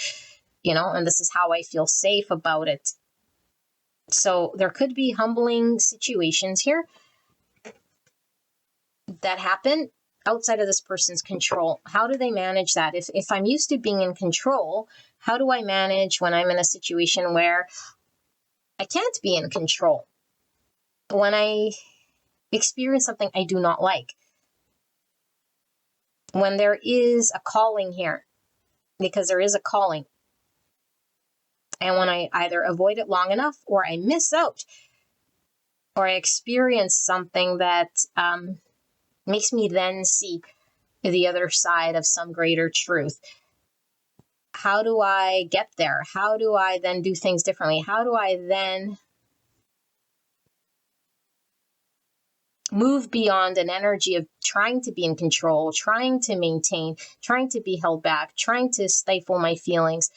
Speaker 2: you know, and this is how I feel safe about it. So there could be humbling situations here that happen outside of this person's control. How do they manage that? If I'm used to being in control, how do I manage when I'm in a situation where I can't be in control? When I experience something I do not like, when there is a calling here, because there is a calling, and when I either avoid it long enough, or I miss out, or I experience something that makes me then see the other side of some greater truth. How do I get there? How do I then do things differently? How do I then move beyond an energy of trying to be in control, trying to maintain, trying to be held back, trying to stifle my feelings,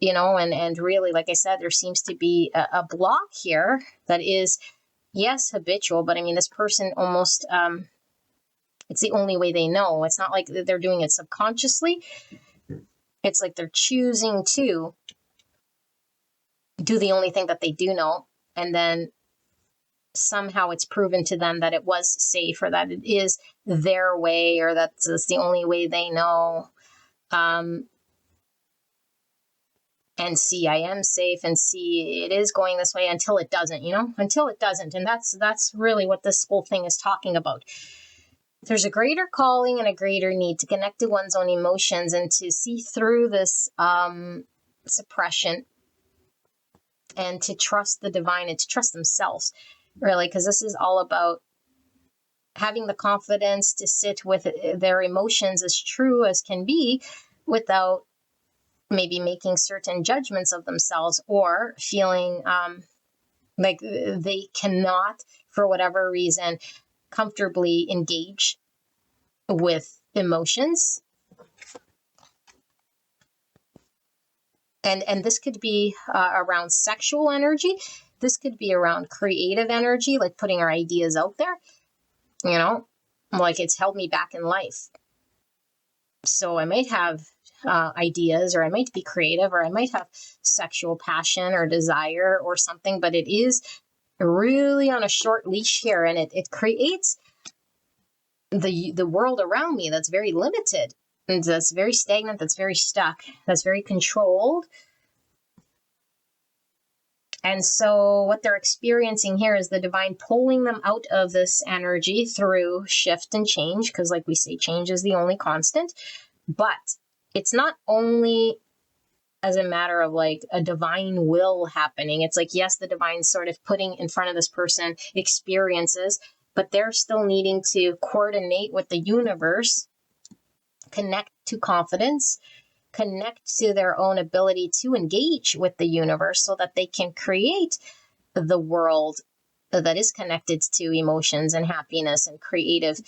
Speaker 2: you know, and really, like I said, there seems to be a block here that is, yes, habitual, but I mean, this person almost, it's the only way they know. It's not like they're doing it subconsciously. It's like they're choosing to do the only thing that they do know, and then somehow it's proven to them that it was safe, or that it is their way, or that's the only way they know. And see, I am safe, and see, it is going this way until it doesn't, you know, until it doesn't. And that's really what this whole thing is talking about. There's a greater calling and a greater need to connect to one's own emotions and to see through this suppression, and to trust the divine, and to trust themselves, really, because this is all about having the confidence to sit with their emotions as true as can be, without maybe making certain judgments of themselves, or feeling like they cannot, for whatever reason, comfortably engage with emotions. And this could be around sexual energy. This could be around creative energy, like putting our ideas out there, you know, like it's held me back in life. So I might have ideas, or I might be creative, or I might have sexual passion or desire or something, but it is really on a short leash here, and it creates the world around me that's very limited, and that's very stagnant, that's very stuck, that's very controlled. And so what they're experiencing here is the divine pulling them out of this energy through shift and change, because like we say, change is the only constant. But it's not only as a matter of like a divine will happening. It's like, yes, the divine's sort of putting in front of this person experiences, but they're still needing to coordinate with the universe connect to confidence, connect to their own ability to engage with the universe so that they can create the world that is connected to emotions and happiness and creative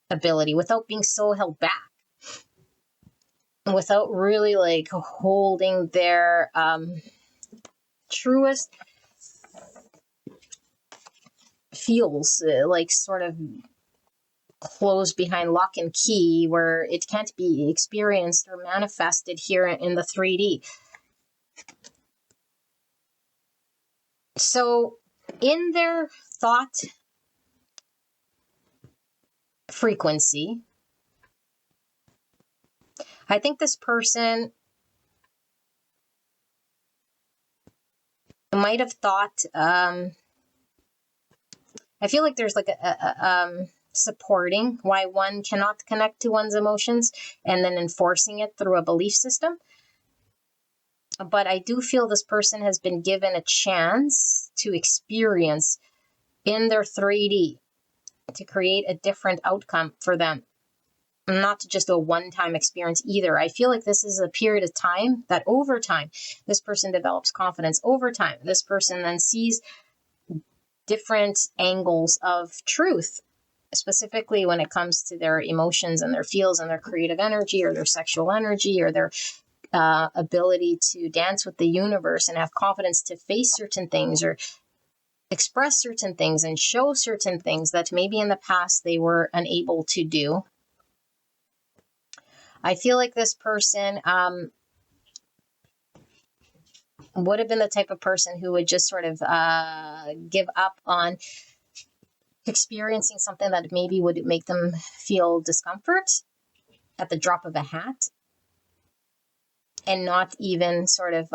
Speaker 2: ability without being so held back, without really like holding their truest feels like sort of closed behind lock and key, where it can't be experienced or manifested here in the 3D. So in their thought frequency, I think this person might have thought, I feel like there's like a supporting why one cannot connect to one's emotions and then enforcing it through a belief system. But I do feel this person has been given a chance to experience in their 3D to create a different outcome for them, not just a one-time experience either. I feel like this is a period of time that over time, this person develops confidence. Over time, this person then sees different angles of truth, specifically when it comes to their emotions and their feels and their creative energy or their sexual energy or their ability to dance with the universe and have confidence to face certain things or express certain things and show certain things that maybe in the past they were unable to do. I feel like this person would have been the type of person who would just sort of give up on experiencing something that maybe would make them feel discomfort at the drop of a hat, and not even sort of,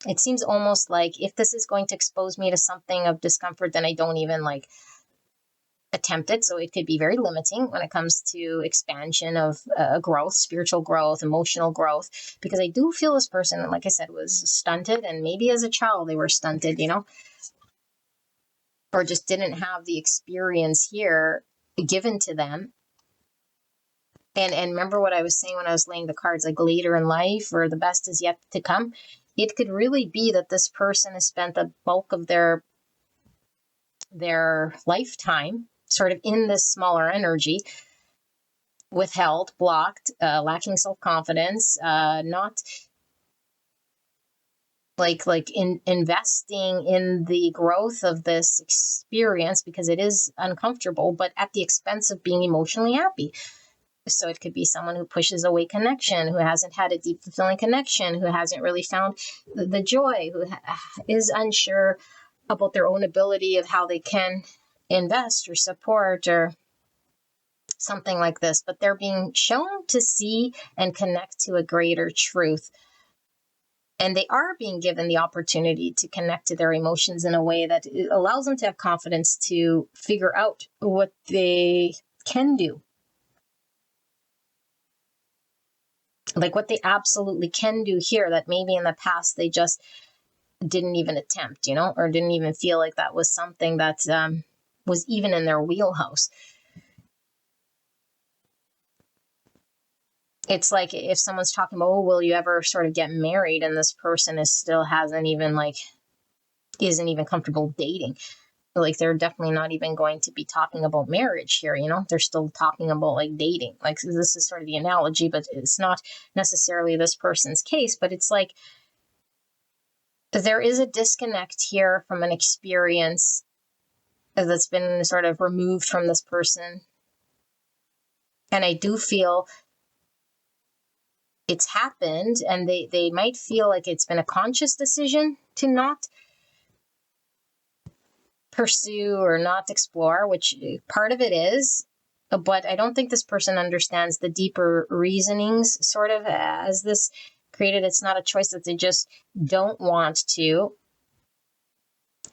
Speaker 2: it seems almost like if this is going to expose me to something of discomfort, then I don't even like attempt it. So it could be very limiting when it comes to expansion of growth, spiritual growth, emotional growth, because I do feel this person, like I said, was stunted, and maybe as a child they were stunted, or just didn't have the experience here given to them. And remember what I was saying when I was laying the cards, like later in life or the best is yet to come. It could really be that this person has spent the bulk of their lifetime sort of in this smaller energy, withheld, blocked, lacking self-confidence, not investing in the growth of this experience because it is uncomfortable, but at the expense of being emotionally happy. So it could be someone who pushes away connection, who hasn't had a deep, fulfilling connection, who hasn't really found the joy, who is unsure about their own ability of how they can invest or support or something like this. But they're being shown to see and connect to a greater truth. And they are being given the opportunity to connect to their emotions in a way that allows them to have confidence to figure out what they can do. Like what they absolutely can do here that maybe in the past they just didn't even attempt, or didn't even feel like that was something that was even in their wheelhouse. It's like if someone's talking about, oh, will you ever sort of get married? And this person isn't even comfortable dating. Like they're definitely not even going to be talking about marriage here, they're still talking about like dating. Like this is sort of the analogy, but it's not necessarily this person's case, but it's like there is a disconnect here from an experience that's been sort of removed from this person. And I do feel it's happened, and they might feel like it's been a conscious decision to not pursue or not explore, which part of it is, but I don't think this person understands the deeper reasonings sort of as this created. It's not a choice that they just don't want to.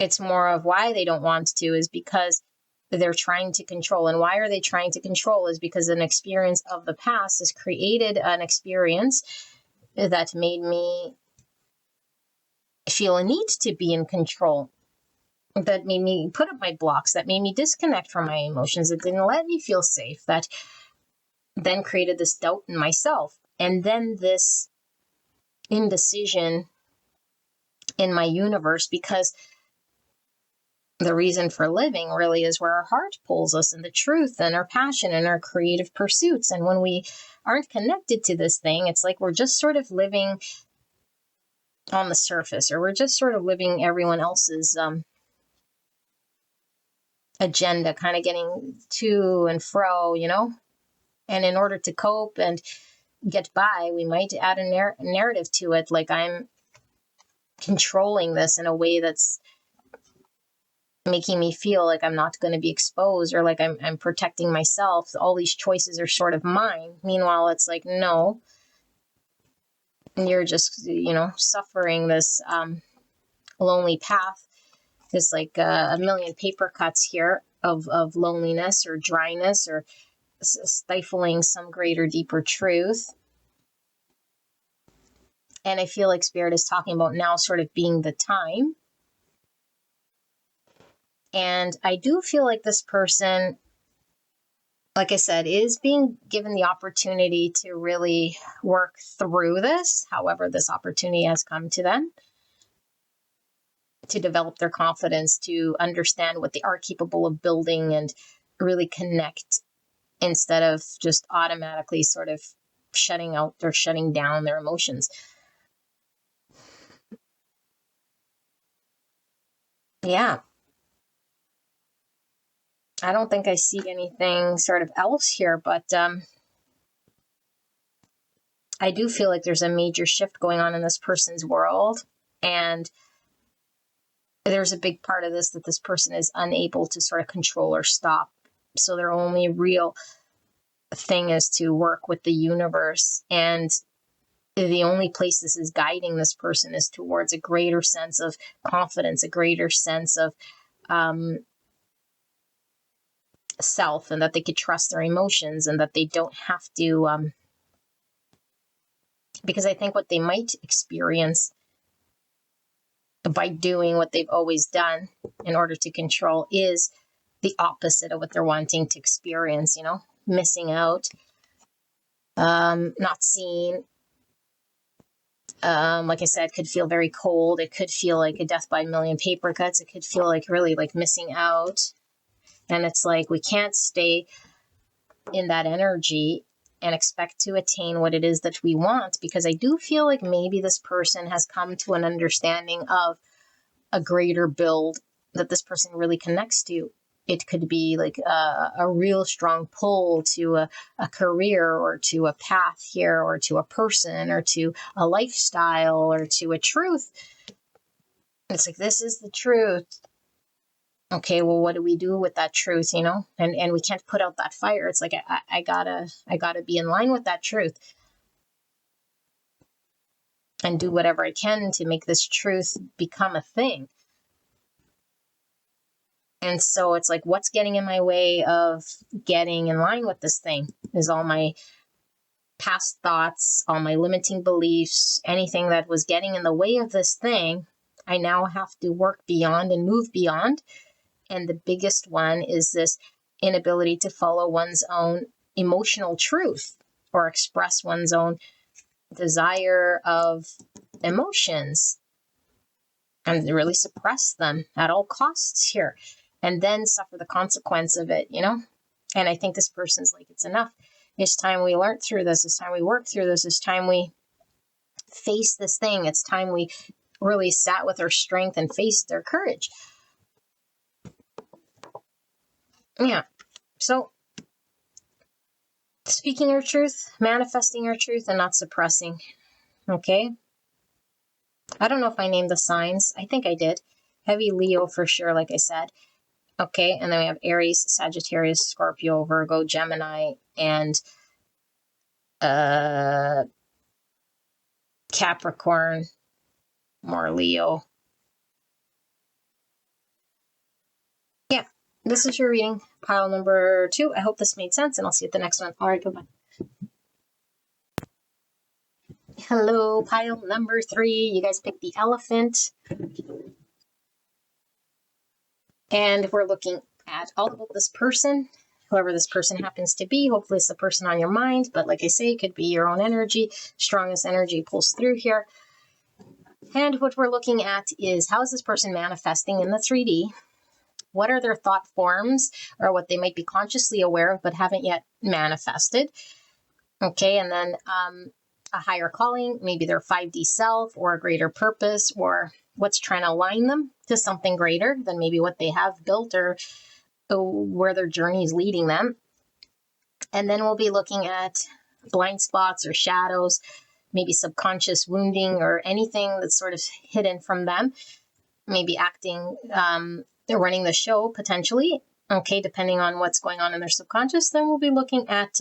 Speaker 2: It's more of why they don't want to is because they're trying to control. And why are they trying to control is because an experience of the past has created an experience that made me feel a need to be in control, that made me put up my blocks, that made me disconnect from my emotions, that didn't let me feel safe, that then created this doubt in myself, and then this indecision in my universe, because the reason for living really is where our heart pulls us, and the truth and our passion and our creative pursuits. And when we aren't connected to this thing, it's like we're just sort of living on the surface, or we're just sort of living everyone else's agenda, kind of getting to and fro, And in order to cope and get by, we might add a narrative to it, like I'm controlling this in a way that's making me feel like I'm not going to be exposed, or like I'm protecting myself. All these choices are sort of mine. Meanwhile, it's like, no, you're just, suffering this lonely path. There's like a million paper cuts here of loneliness or dryness or stifling some greater, deeper truth. And I feel like Spirit is talking about now sort of being the time. And I do feel like this person, like I said, is being given the opportunity to really work through this, however this opportunity has come to them, to develop their confidence, to understand what they are capable of building and really connect, instead of just automatically sort of shutting out or shutting down their emotions. Yeah. I don't think I see anything sort of else here, but I do feel like there's a major shift going on in this person's world. And there's a big part of this that this person is unable to sort of control or stop. So their only real thing is to work with the universe. And the only place this is guiding this person is towards a greater sense of confidence, a greater sense of self, and that they could trust their emotions, and that they don't have to, because I think what they might experience by doing what they've always done in order to control is the opposite of what they're wanting to experience, missing out, not seen. Like I said, could feel very cold. It could feel like a death by a million paper cuts. It could feel like really like missing out. And it's like we can't stay in that energy and expect to attain what it is that we want, because I do feel like maybe this person has come to an understanding of a greater build that this person really connects to. It could be like a real strong pull to a career, or to a path here, or to a person, or to a lifestyle, or to a truth. It's like, this is the truth. Okay, well, what do we do with that truth, And we can't put out that fire. It's like, I gotta be in line with that truth and do whatever I can to make this truth become a thing. And so it's like, what's getting in my way of getting in line with this thing is all my past thoughts, all my limiting beliefs, anything that was getting in the way of this thing. I now have to work beyond and move beyond. And the biggest one is this inability to follow one's own emotional truth, or express one's own desire of emotions, and really suppress them at all costs here, and then suffer the consequence of it, And I think this person's like, it's enough. It's time we learn through this. It's time we work through this. It's time we face this thing. It's time we really sat with our strength and faced their courage. Yeah. So speaking your truth, manifesting your truth, and not suppressing. Okay. I don't know if I named the signs. I think I did. Heavy Leo for sure, like I said. Okay. And then we have Aries, Sagittarius, Scorpio, Virgo, Gemini, and Capricorn, more Leo. Yeah. This is your reading, pile number 2. I hope this made sense, and I'll see you at the next one. All right. Goodbye. Hello, pile number 3. You guys picked the elephant. And we're looking at all about this person whoever this person happens to be. Hopefully it's the person on your mind, but like I say, it could be your own energy. Strongest energy pulls through here. And what we're looking at is, how is this person manifesting in the 3D? What are their thought forms, or what they might be consciously aware of but haven't yet manifested? Okay, and then a higher calling, maybe their 5D self or a greater purpose, or what's trying to align them to something greater than maybe what they have built, or where their journey is leading them. And then we'll be looking at blind spots or shadows, maybe subconscious wounding or anything that's sort of hidden from them, maybe acting, they're running the show potentially, okay, depending on what's going on in their subconscious. Then we'll be looking at,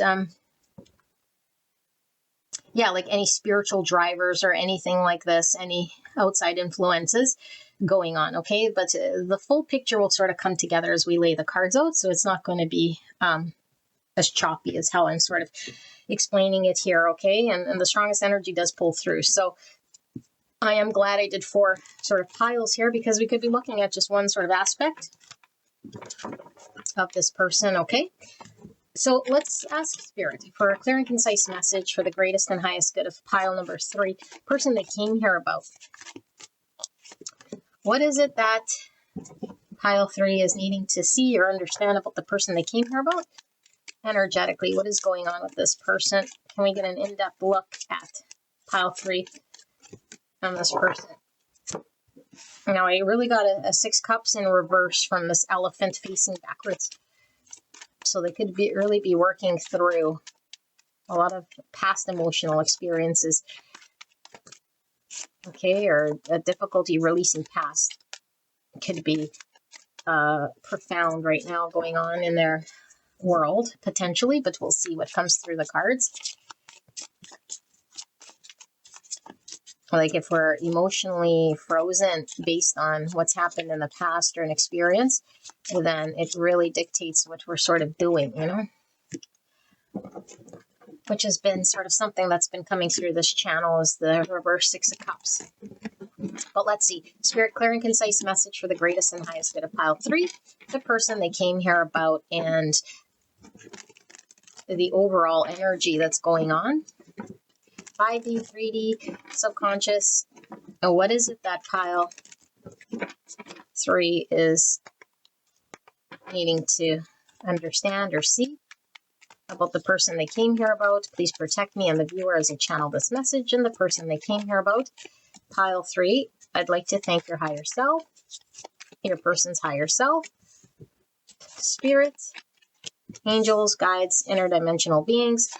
Speaker 2: like any spiritual drivers or anything like this, any outside influences going on, okay? But the full picture will sort of come together as we lay the cards out, so it's not going to be as choppy as how I'm sort of explaining it here, okay? And the strongest energy does pull through. So I am glad I did 4 sort of piles here, because we could be looking at just one sort of aspect of this person, okay? So let's ask Spirit for a clear and concise message for the greatest and highest good of pile number 3, person they came here about. What is it that pile 3 is needing to see or understand about the person they came here about? Energetically, what is going on with this person? Can we get an in-depth look at pile 3 on this person? Now, I really got a 6 cups in reverse from this elephant facing backwards. So they could really be working through a lot of past emotional experiences, okay, or a difficulty releasing past. Could be profound right now going on in their world, potentially, but we'll see what comes through the cards. Like if we're emotionally frozen based on what's happened in the past or an experience, then it really dictates what we're sort of doing, you know? Which has been sort of something that's been coming through this channel, is the reverse 6 of Cups. But let's see. Spirit, clear and concise message for the greatest and highest good of pile 3, the person they came here about, and the overall energy that's going on. 5D, 3D, subconscious. And what is it that pile 3 is needing to understand or see about the person they came here about? Please protect me and the viewer as I channel this message and the person they came here about. Pile 3, I'd like to thank your higher self, your person's higher self, spirit, angels, guides, interdimensional beings,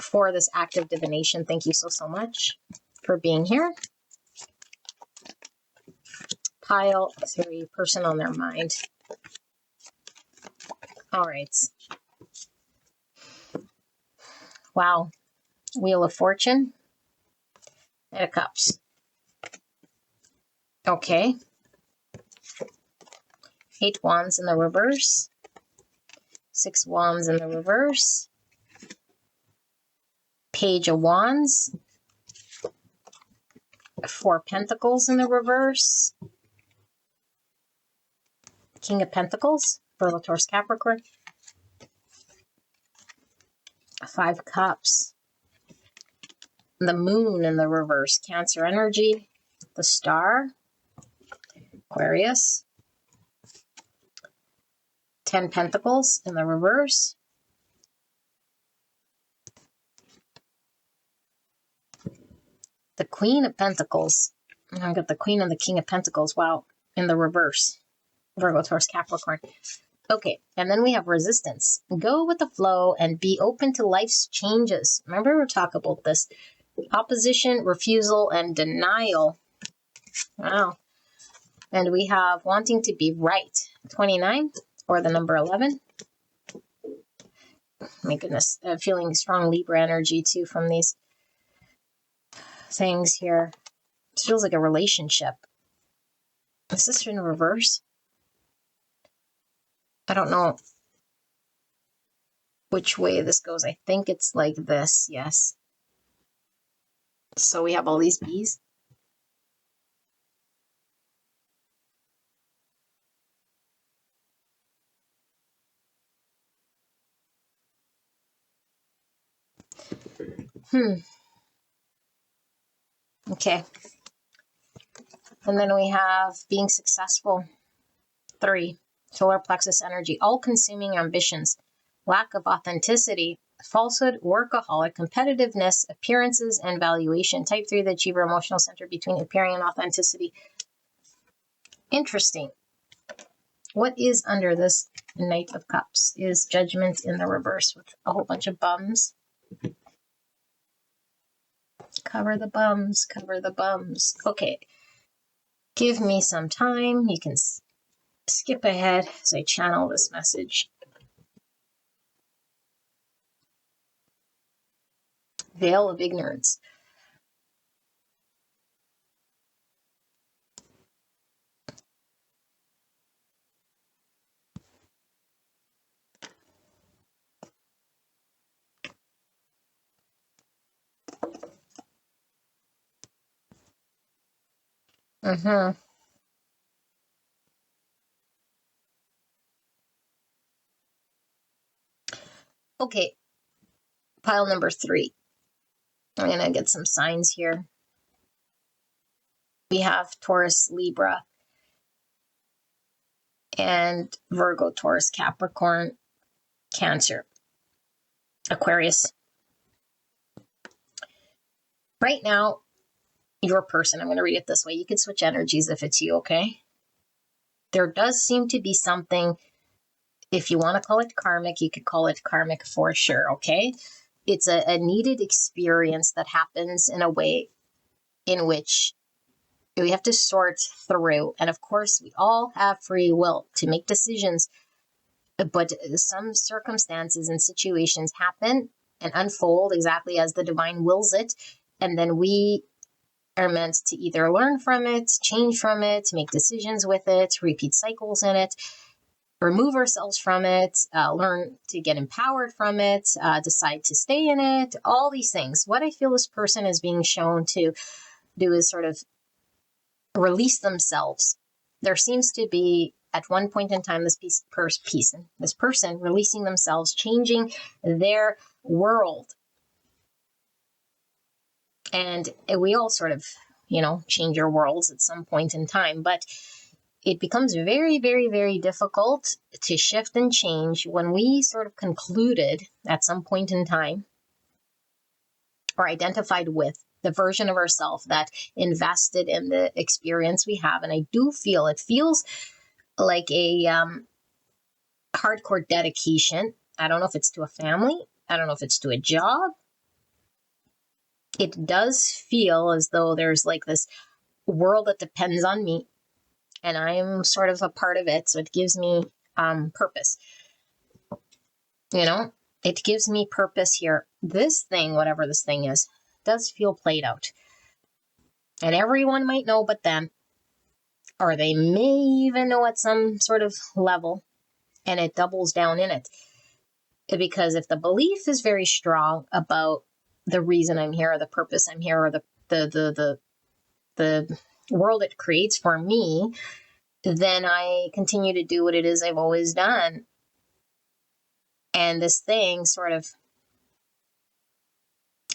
Speaker 2: for this active divination. Thank you so much for being here. Pile 3, person on their mind. All right. Wow. Wheel of Fortune. 8 of Cups. Okay. 8 Wands in the reverse. 6 Wands in the reverse. Page of Wands. 4 Pentacles in the reverse. King of Pentacles, Virgo, Taurus, Capricorn. 5 Cups. The Moon in the reverse, Cancer energy. The Star, Aquarius. 10 Pentacles in the reverse. The Queen of Pentacles. I've got the Queen and the King of Pentacles. Wow, in the reverse. Virgo, Taurus, Capricorn. Okay, and then we have Resistance. Go with the flow and be open to life's changes. Remember, we talk about this. Opposition, refusal, and denial. Wow. And we have wanting to be right. 29, or the number 11. My goodness, feeling strong Libra energy too from these things here. It feels like a relationship. Is this in reverse? I don't know which way this goes. I think it's like this, yes. So we have all these bees. Okay. And then we have being successful. 3, solar plexus energy, all-consuming ambitions, lack of authenticity, falsehood, workaholic, competitiveness, appearances, and valuation. Type 3, the achiever emotional center between appearing and authenticity. Interesting. What is under this Knight of Cups is judgment in the reverse with a whole bunch of bums. Cover the bums, cover the bums. Okay. Give me some time. You can skip ahead as I channel this message. Veil of ignorance. Okay, pile number 3. I'm going to get some signs here. We have Taurus, Libra, and Virgo, Taurus, Capricorn, Cancer, Aquarius. Right now, your person, I'm going to read it this way. You can switch energies if it's you, okay? There does seem to be something, if you want to call it karmic, you could call it karmic for sure, okay? It's a needed experience that happens in a way in which we have to sort through. And of course, we all have free will to make decisions, but some circumstances and situations happen and unfold exactly as the divine wills it. And then we are meant to either learn from it, change from it, make decisions with it, repeat cycles in it, remove ourselves from it, learn to get empowered from it, decide to stay in it, all these things. What I feel this person is being shown to do is sort of release themselves. There seems to be, at one point in time, this person releasing themselves, changing their world. And we all sort of, change our worlds at some point in time, but it becomes very, very, very difficult to shift and change when we sort of concluded at some point in time or identified with the version of ourselves that invested in the experience we have. And I do feel, it feels like a hardcore dedication. I don't know if it's to a family. I don't know if it's to a job. It does feel as though there's like this world that depends on me, and I'm sort of a part of it. So it gives me purpose. It gives me purpose here. This thing, whatever this thing is, does feel played out. And everyone might know but them, or they may even know at some sort of level, and it doubles down in it. Because if the belief is very strong about the reason I'm here, or the purpose I'm here, or the world it creates for me, then I continue to do what it is I've always done. And this thing sort of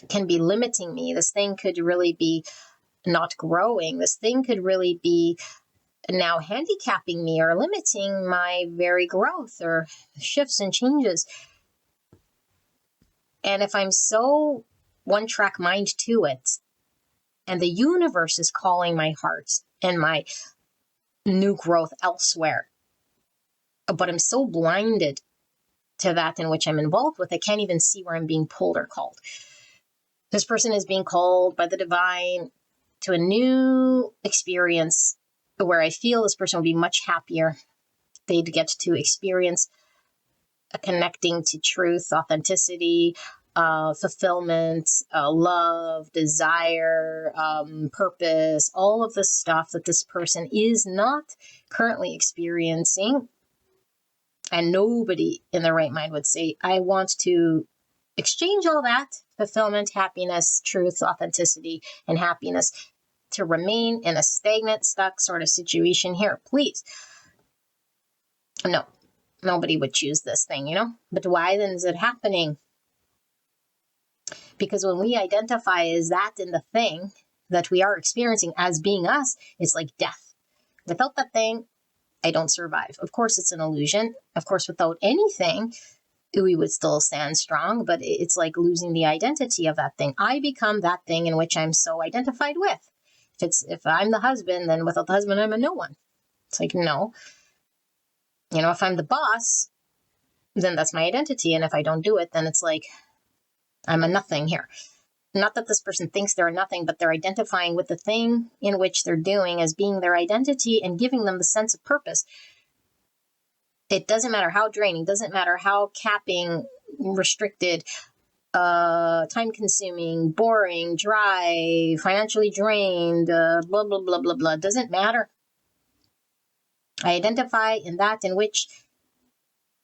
Speaker 2: can be limiting me. This thing could really be not growing. This thing could really be now handicapping me or limiting my very growth or shifts and changes. And if I'm so one-track mind to it, and the universe is calling my heart and my new growth elsewhere, but I'm so blinded to that in which I'm involved with, I can't even see where I'm being pulled or called. This person is being called by the divine to a new experience where I feel this person will be much happier. They'd get to experience a connecting to truth, authenticity, fulfillment, love, desire, purpose, all of the stuff that this person is not currently experiencing. And nobody in their right mind would say, I want to exchange all that fulfillment, happiness, truth, authenticity, and happiness to remain in a stagnant, stuck sort of situation here. Please. No, nobody would choose this thing, But why then is it happening? Because when we identify as that in the thing that we are experiencing as being us, it's like death. Without that thing, I don't survive. Of course, it's an illusion. Of course, without anything, we would still stand strong, but it's like losing the identity of that thing. I become that thing in which I'm so identified with. If I'm the husband, then without the husband, I'm a no one. It's like, no. If I'm the boss, then that's my identity. And if I don't do it, then it's like, I'm a nothing here. Not that this person thinks they're nothing, but they're identifying with the thing in which they're doing as being their identity and giving them the sense of purpose. It doesn't matter how draining, doesn't matter how capping, restricted, time-consuming, boring, dry, financially drained, blah, blah, blah, blah, blah. Doesn't matter. I identify in that in which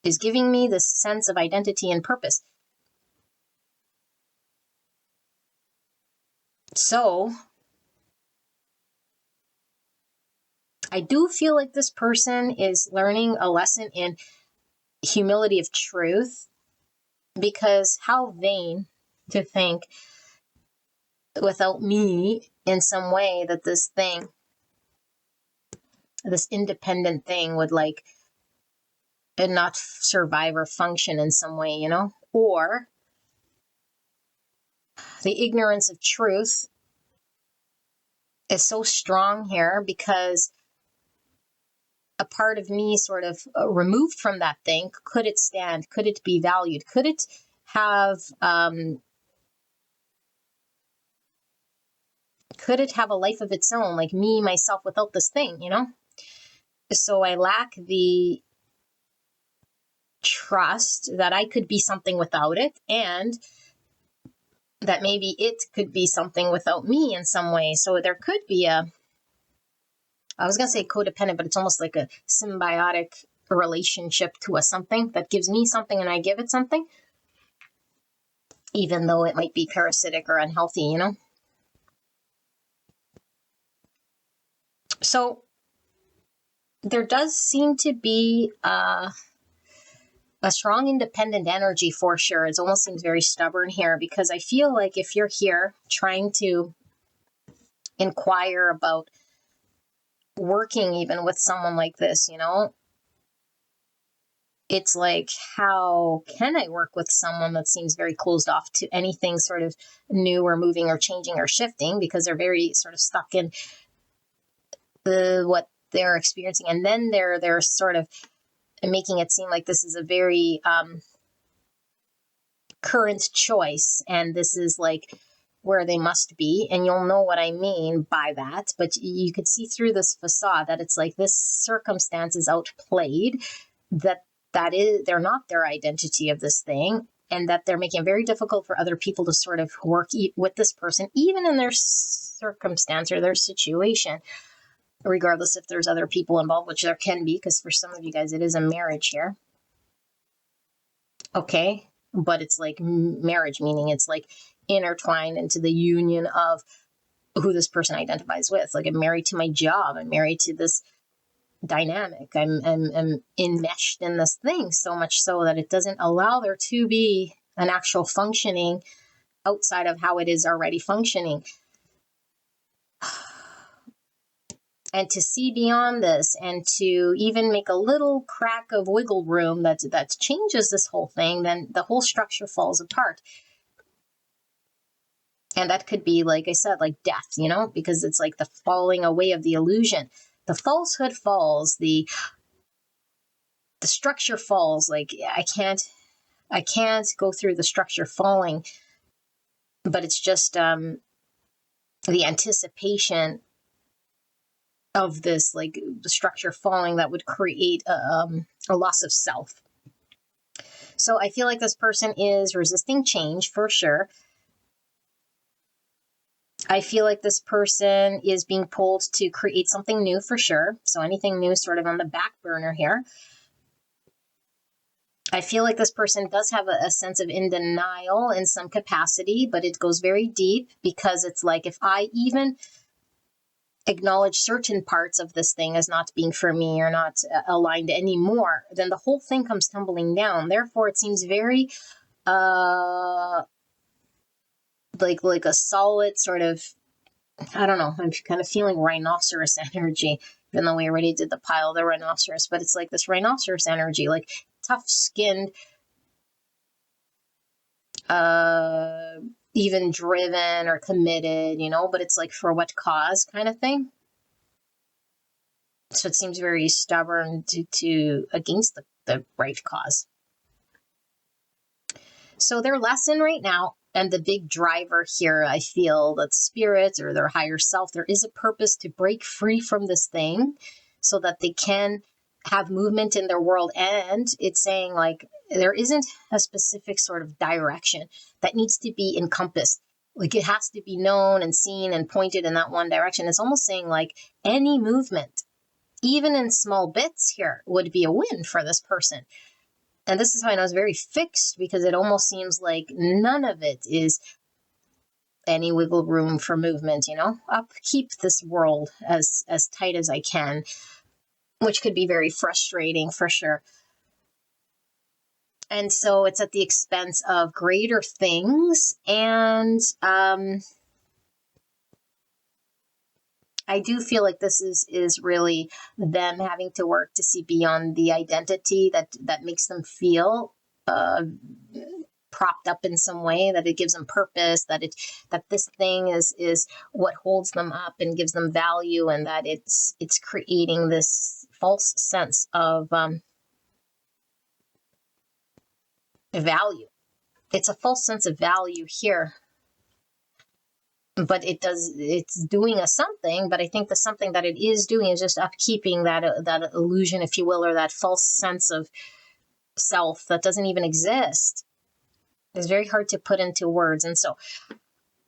Speaker 2: is giving me this sense of identity and purpose. So I do feel like this person is learning a lesson in humility of truth, because how vain to think without me in some way that this thing, this independent thing would like and not survive or function in some way, or the ignorance of truth is so strong here because a part of me sort of removed from that thing. Could it stand? Could it be valued? Could it have a life of its own, like me, myself, without this thing, So I lack the trust that I could be something without it, and that maybe it could be something without me in some way. So there could be I was going to say codependent, but it's almost like a symbiotic relationship to a something that gives me something and I give it something, even though it might be parasitic or unhealthy, So there does seem to be a strong independent energy for sure. It almost seems very stubborn here, because I feel like if you're here trying to inquire about working even with someone like this, it's like, how can I work with someone that seems very closed off to anything sort of new or moving or changing or shifting, because they're very sort of stuck in what they're experiencing. And then they're sort of making it seem like this is a very current choice, and this is like where they must be. And you'll know what I mean by that, but you could see through this facade that it's like this circumstance is outplayed, that is, they're not their identity of this thing, and that they're making it very difficult for other people to sort of work with this person, even in their circumstance or their situation, regardless if there's other people involved, which there can be, because for some of you guys, it is a marriage here. Okay. But it's like marriage, meaning it's like intertwined into the union of who this person identifies with. Like, I'm married to my job. I'm married to this dynamic. I'm enmeshed in this thing, so much so that it doesn't allow there to be an actual functioning outside of how it is already functioning. And to see beyond this, and to even make a little crack of wiggle room that changes this whole thing, then the whole structure falls apart. And that could be, like I said, like death, because it's like the falling away of the illusion. The falsehood falls, the structure falls. Like, I can't go through the structure falling, but it's just the anticipation of this, like the structure falling, that would create a loss of self. So I feel like this person is resisting change for sure. I feel like this person is being pulled to create something new for sure. So anything new sort of on the back burner here. I feel like this person does have a sense of in denial in some capacity, but it goes very deep, because it's like, if I even acknowledge certain parts of this thing as not being for me or not aligned anymore, then the whole thing comes tumbling down. Therefore, it seems very like a solid sort of, I don't know, I'm kind of feeling rhinoceros energy, even though we already did the pile of the rhinoceros, but it's like this rhinoceros energy, like tough skinned, even driven or committed, but it's like for what cause kind of thing. So it seems very stubborn to against the right cause. So their lesson right now, and the big driver here, I feel that spirits or their higher self, there is a purpose to break free from this thing so that they can have movement in their world. And it's saying like there isn't a specific sort of direction that needs to be encompassed. Like it has to be known and seen and pointed in that one direction. It's almost saying like any movement, even in small bits here, would be a win for this person. And this is how I know it's very fixed, because it almost seems like none of it is any wiggle room for movement, upkeep this world as tight as I can, which could be very frustrating for sure. And so it's at the expense of greater things. And I do feel like this is really them having to work to see beyond the identity that makes them feel propped up in some way, that it gives them purpose, that this thing is what holds them up and gives them value, and that it's creating this false sense of value. It's a false sense of value here. But it's doing a something, but I think the something that it is doing is just upkeeping that illusion, if you will, or that false sense of self that doesn't even exist. It's very hard to put into words. And so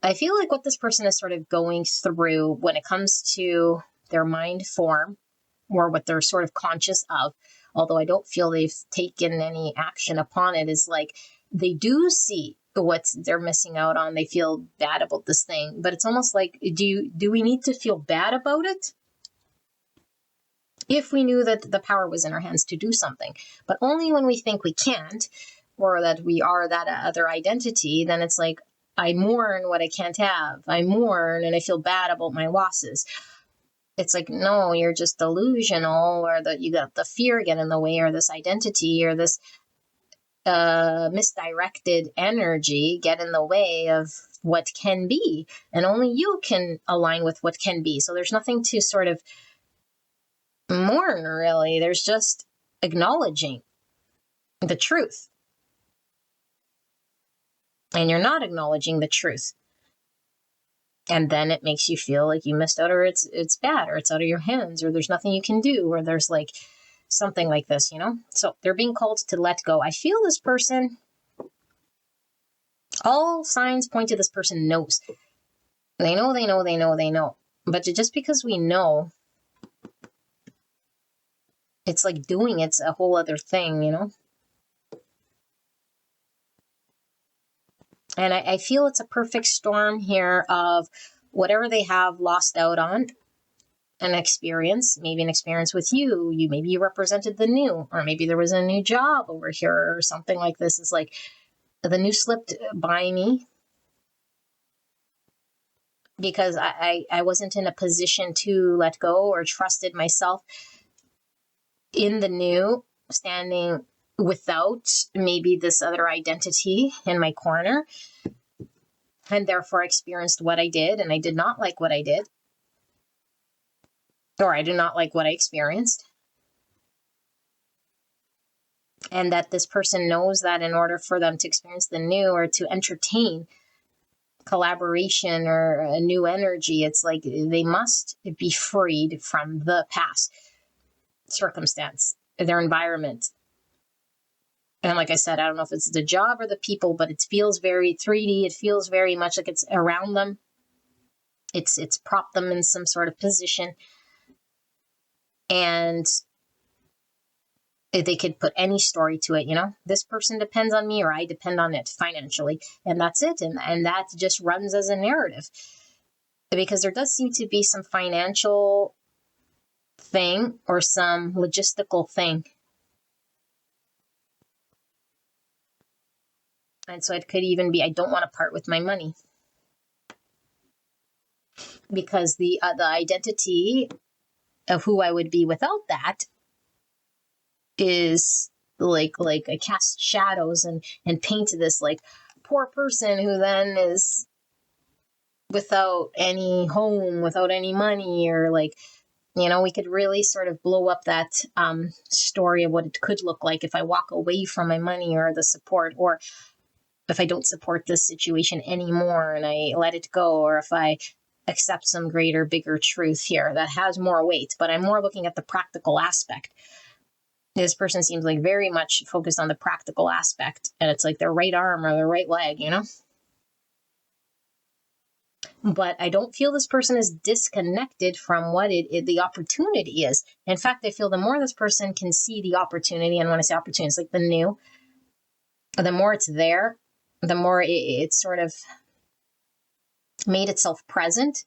Speaker 2: I feel like what this person is sort of going through when it comes to their mind form, or what they're sort of conscious of, although I don't feel they've taken any action upon it, is like they do see what they're missing out on. They feel bad about this thing, but it's almost like, do we need to feel bad about it? If we knew that the power was in our hands to do something, but only when we think we can't, or that we are that other identity, then it's like, I mourn what I can't have. I mourn and I feel bad about my losses. It's like, no, you're just delusional, or that you got the fear get in the way, or this identity, or this misdirected energy get in the way of what can be, and only you can align with what can be. So there's nothing to sort of mourn, really. There's just acknowledging the truth, and you're not acknowledging the truth, and then it makes you feel like you missed out, or it's bad, or it's out of your hands, or there's nothing you can do, or there's like something like this, So they're being called to let go. I feel this person, all signs point to this person knows. They know. But just because we know, it's like doing it's a whole other thing, And I feel it's a perfect storm here of whatever they have lost out on, an experience, maybe an experience with you. Maybe you represented the new, or maybe there was a new job over here, or something like this. It's like the new slipped by me because I wasn't in a position to let go or trusted myself in the new, standing without maybe this other identity in my corner, and therefore experienced what I did, and I did not like what I did, or I did not like what I experienced. And that this person knows that in order for them to experience the new, or to entertain collaboration or a new energy, it's like they must be freed from the past circumstance, their environment. And like I said, I don't know if it's the job or the people, but it feels very 3D. It feels very much like it's around them. It's propped them in some sort of position. And they could put any story to it, This person depends on me, or I depend on it financially. And that's it. And that just runs as a narrative. Because there does seem to be some financial thing or some logistical thing. And so it could even be, I don't want to part with my money. because the identity of who I would be without that is like I cast shadows and paint this like poor person who then is without any home, without any money, or like, you know, we could really sort of blow up that story of what it could look like if I walk away from my money or the support, or if I don't support this situation anymore and I let it go, or if I accept some greater, bigger truth here that has more weight. But I'm more looking at the practical aspect. This person seems like very much focused on the practical aspect, and it's like their right arm or their right leg, you know? But I don't feel this person is disconnected from what the opportunity is. In fact, I feel the more this person can see the opportunity, and when I say opportunity, it's like the new, the more it's there, the more it's sort of made itself present.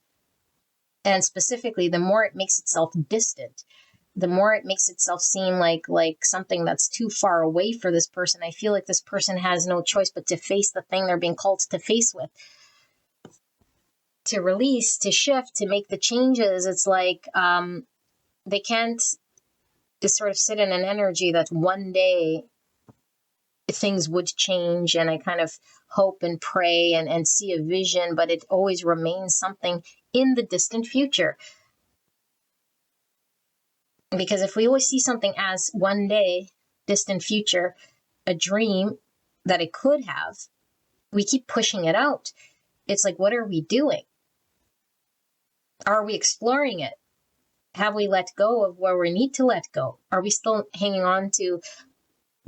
Speaker 2: And specifically, the more it makes itself distant, the more it makes itself seem like something that's too far away for this person. I feel like this person has no choice but to face the thing they're being called to face with, to release, to shift, to make the changes. It's like they can't just sort of sit in an energy that one day things would change, and I kind of hope and pray and see a vision, but it always remains something in the distant future. Because if we always see something as one day, distant future, a dream that it could have, we keep pushing it out. It's like, what are we doing? Are we exploring it? Have we let go of where we need to let go? Are we still hanging on to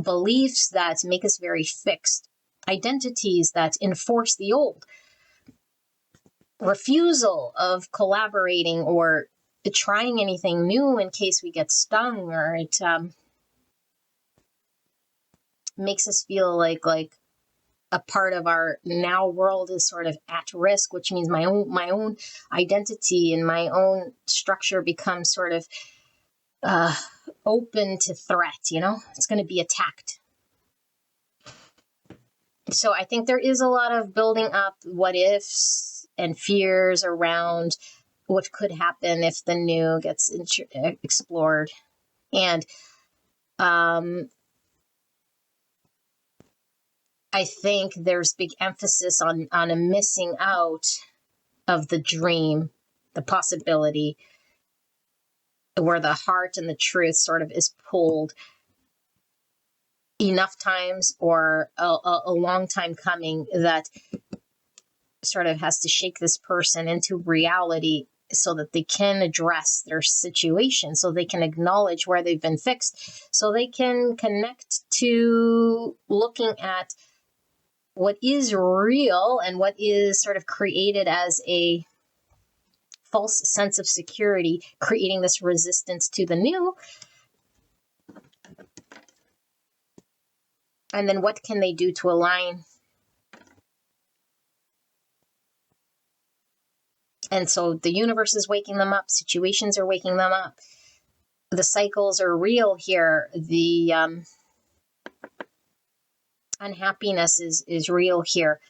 Speaker 2: beliefs that make us very fixed, identities that enforce the old, refusal of collaborating or trying anything new in case we get stung, or it makes us feel like a part of our now world is sort of at risk, which means my own identity and my own structure becomes sort of open to threat. You know, it's going to be attacked. So I think there is a lot of building up what ifs and fears around what could happen if the new gets explored. And I think there's big emphasis on a missing out of the dream, the possibility, where the heart and the truth sort of is pulled enough times, or a long time coming, that sort of has to shake this person into reality so that they can address their situation, so they can acknowledge where they've been fixed, so they can connect to looking at what is real and what is sort of created as a false sense of security, creating this resistance to the new. And then what can they do to align? And so the universe is waking them up, situations are waking them up. The cycles are real here. The unhappiness is real here.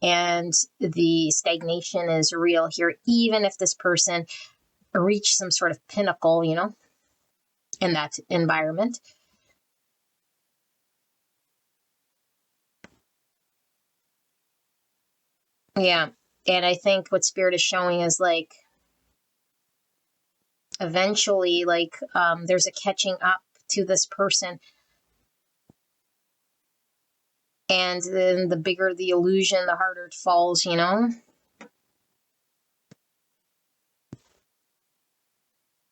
Speaker 2: And the stagnation is real here, even if this person reached some sort of pinnacle, you know, in that environment. Yeah. And I think what Spirit is showing is like, eventually, like, there's a catching up to this person. And then the bigger the illusion, the harder it falls, you know?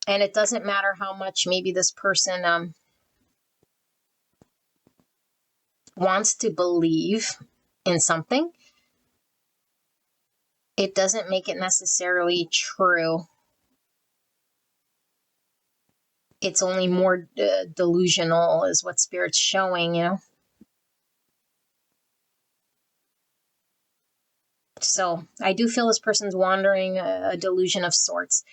Speaker 2: And it doesn't matter how much maybe this person wants to believe in something. It doesn't make it necessarily true. It's only more delusional, is what Spirit's showing, you know? So I do feel this person's wandering a delusion of sorts.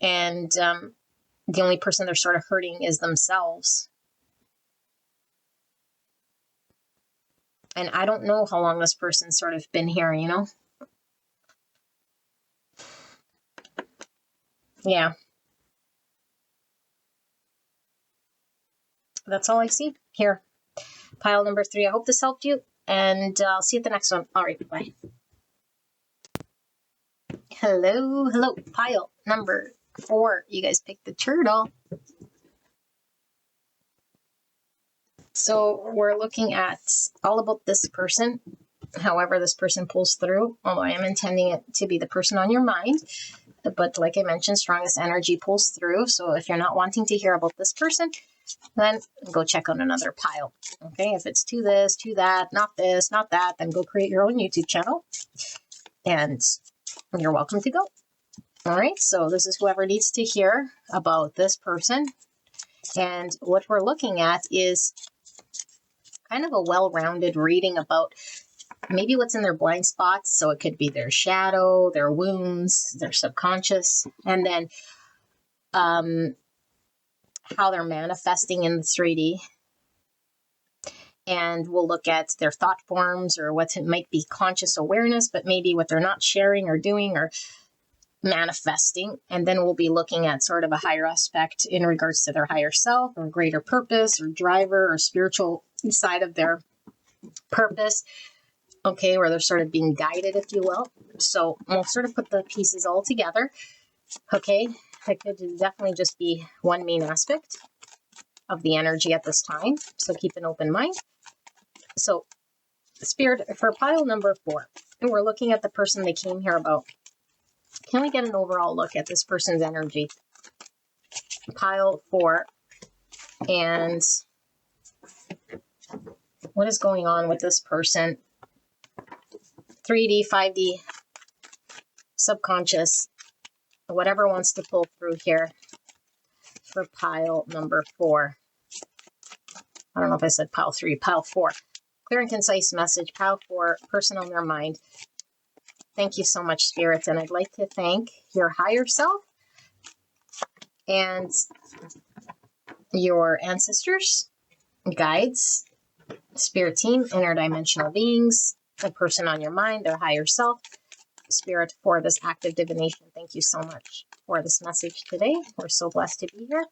Speaker 2: And the only person they're sort of hurting is themselves. And I don't know how long this person's sort of been here, you know? Yeah. That's all I see here. Pile number 3. I hope this helped you, and I'll see you at the next one. All right, bye. Hello. Pile number 4. You guys picked the turtle. So we're looking at all about this person, however this person pulls through, although I am intending it to be the person on your mind. But like I mentioned, strongest energy pulls through. So if you're not wanting to hear about this person, then go check out another pile. Okay, if it's to this, to that, not this, not that, then go create your own YouTube channel. And you're welcome to go. All right, so this is whoever needs to hear about this person. And what we're looking at is kind of a well-rounded reading about maybe what's in their blind spots. So it could be their shadow, their wounds, their subconscious, and then how they're manifesting in the 3D. And we'll look at their thought forms, or what might be conscious awareness, but maybe what they're not sharing or doing or manifesting. And then we'll be looking at sort of a higher aspect in regards to their higher self or greater purpose or driver or spiritual side of their purpose. Okay, where they're sort of being guided, if you will. So we'll sort of put the pieces all together. Okay, it could definitely just be one main aspect of the energy at this time. So keep an open mind. So Spirit, for pile number 4, we're looking at the person they came here about. Can we get an overall look at this person's energy? Pile 4. And what is going on with this person? 3D, 5D, subconscious, whatever wants to pull through here for pile number 4. I don't know if I said pile 3, pile 4. Clear and concise message, pile 4, person on their mind. Thank you so much, Spirits. And I'd like to thank your higher self and your ancestors, guides, spirit team, interdimensional beings, the person on your mind, their higher self, Spirit, for this active divination. Thank you so much for this message today. We're so blessed to be here.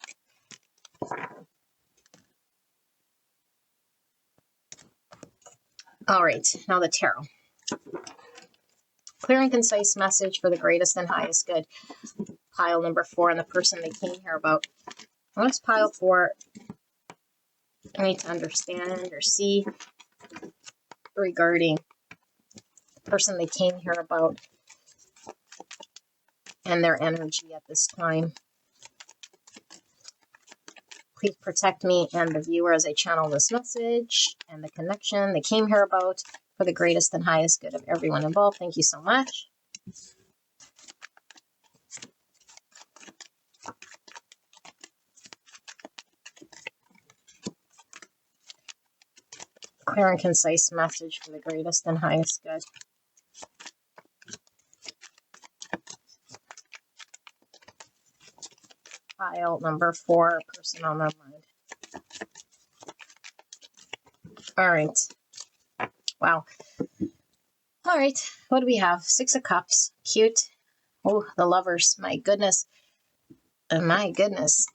Speaker 2: All right, now the tarot. Clear and concise message for the greatest and highest good. Pile number 4 and the person they came here about. What's pile 4 need to understand or see regarding the person they came here about and their energy at this time? Please protect me and the viewer as I channel this message and the connection they came here about for the greatest and highest good of everyone involved. Thank you so much. Clear and concise message for the greatest and highest good. Pile number 4, person on their mind. All right. Wow. All right. What do we have? 6 of Cups. Cute. Oh, the Lovers. My goodness. My goodness.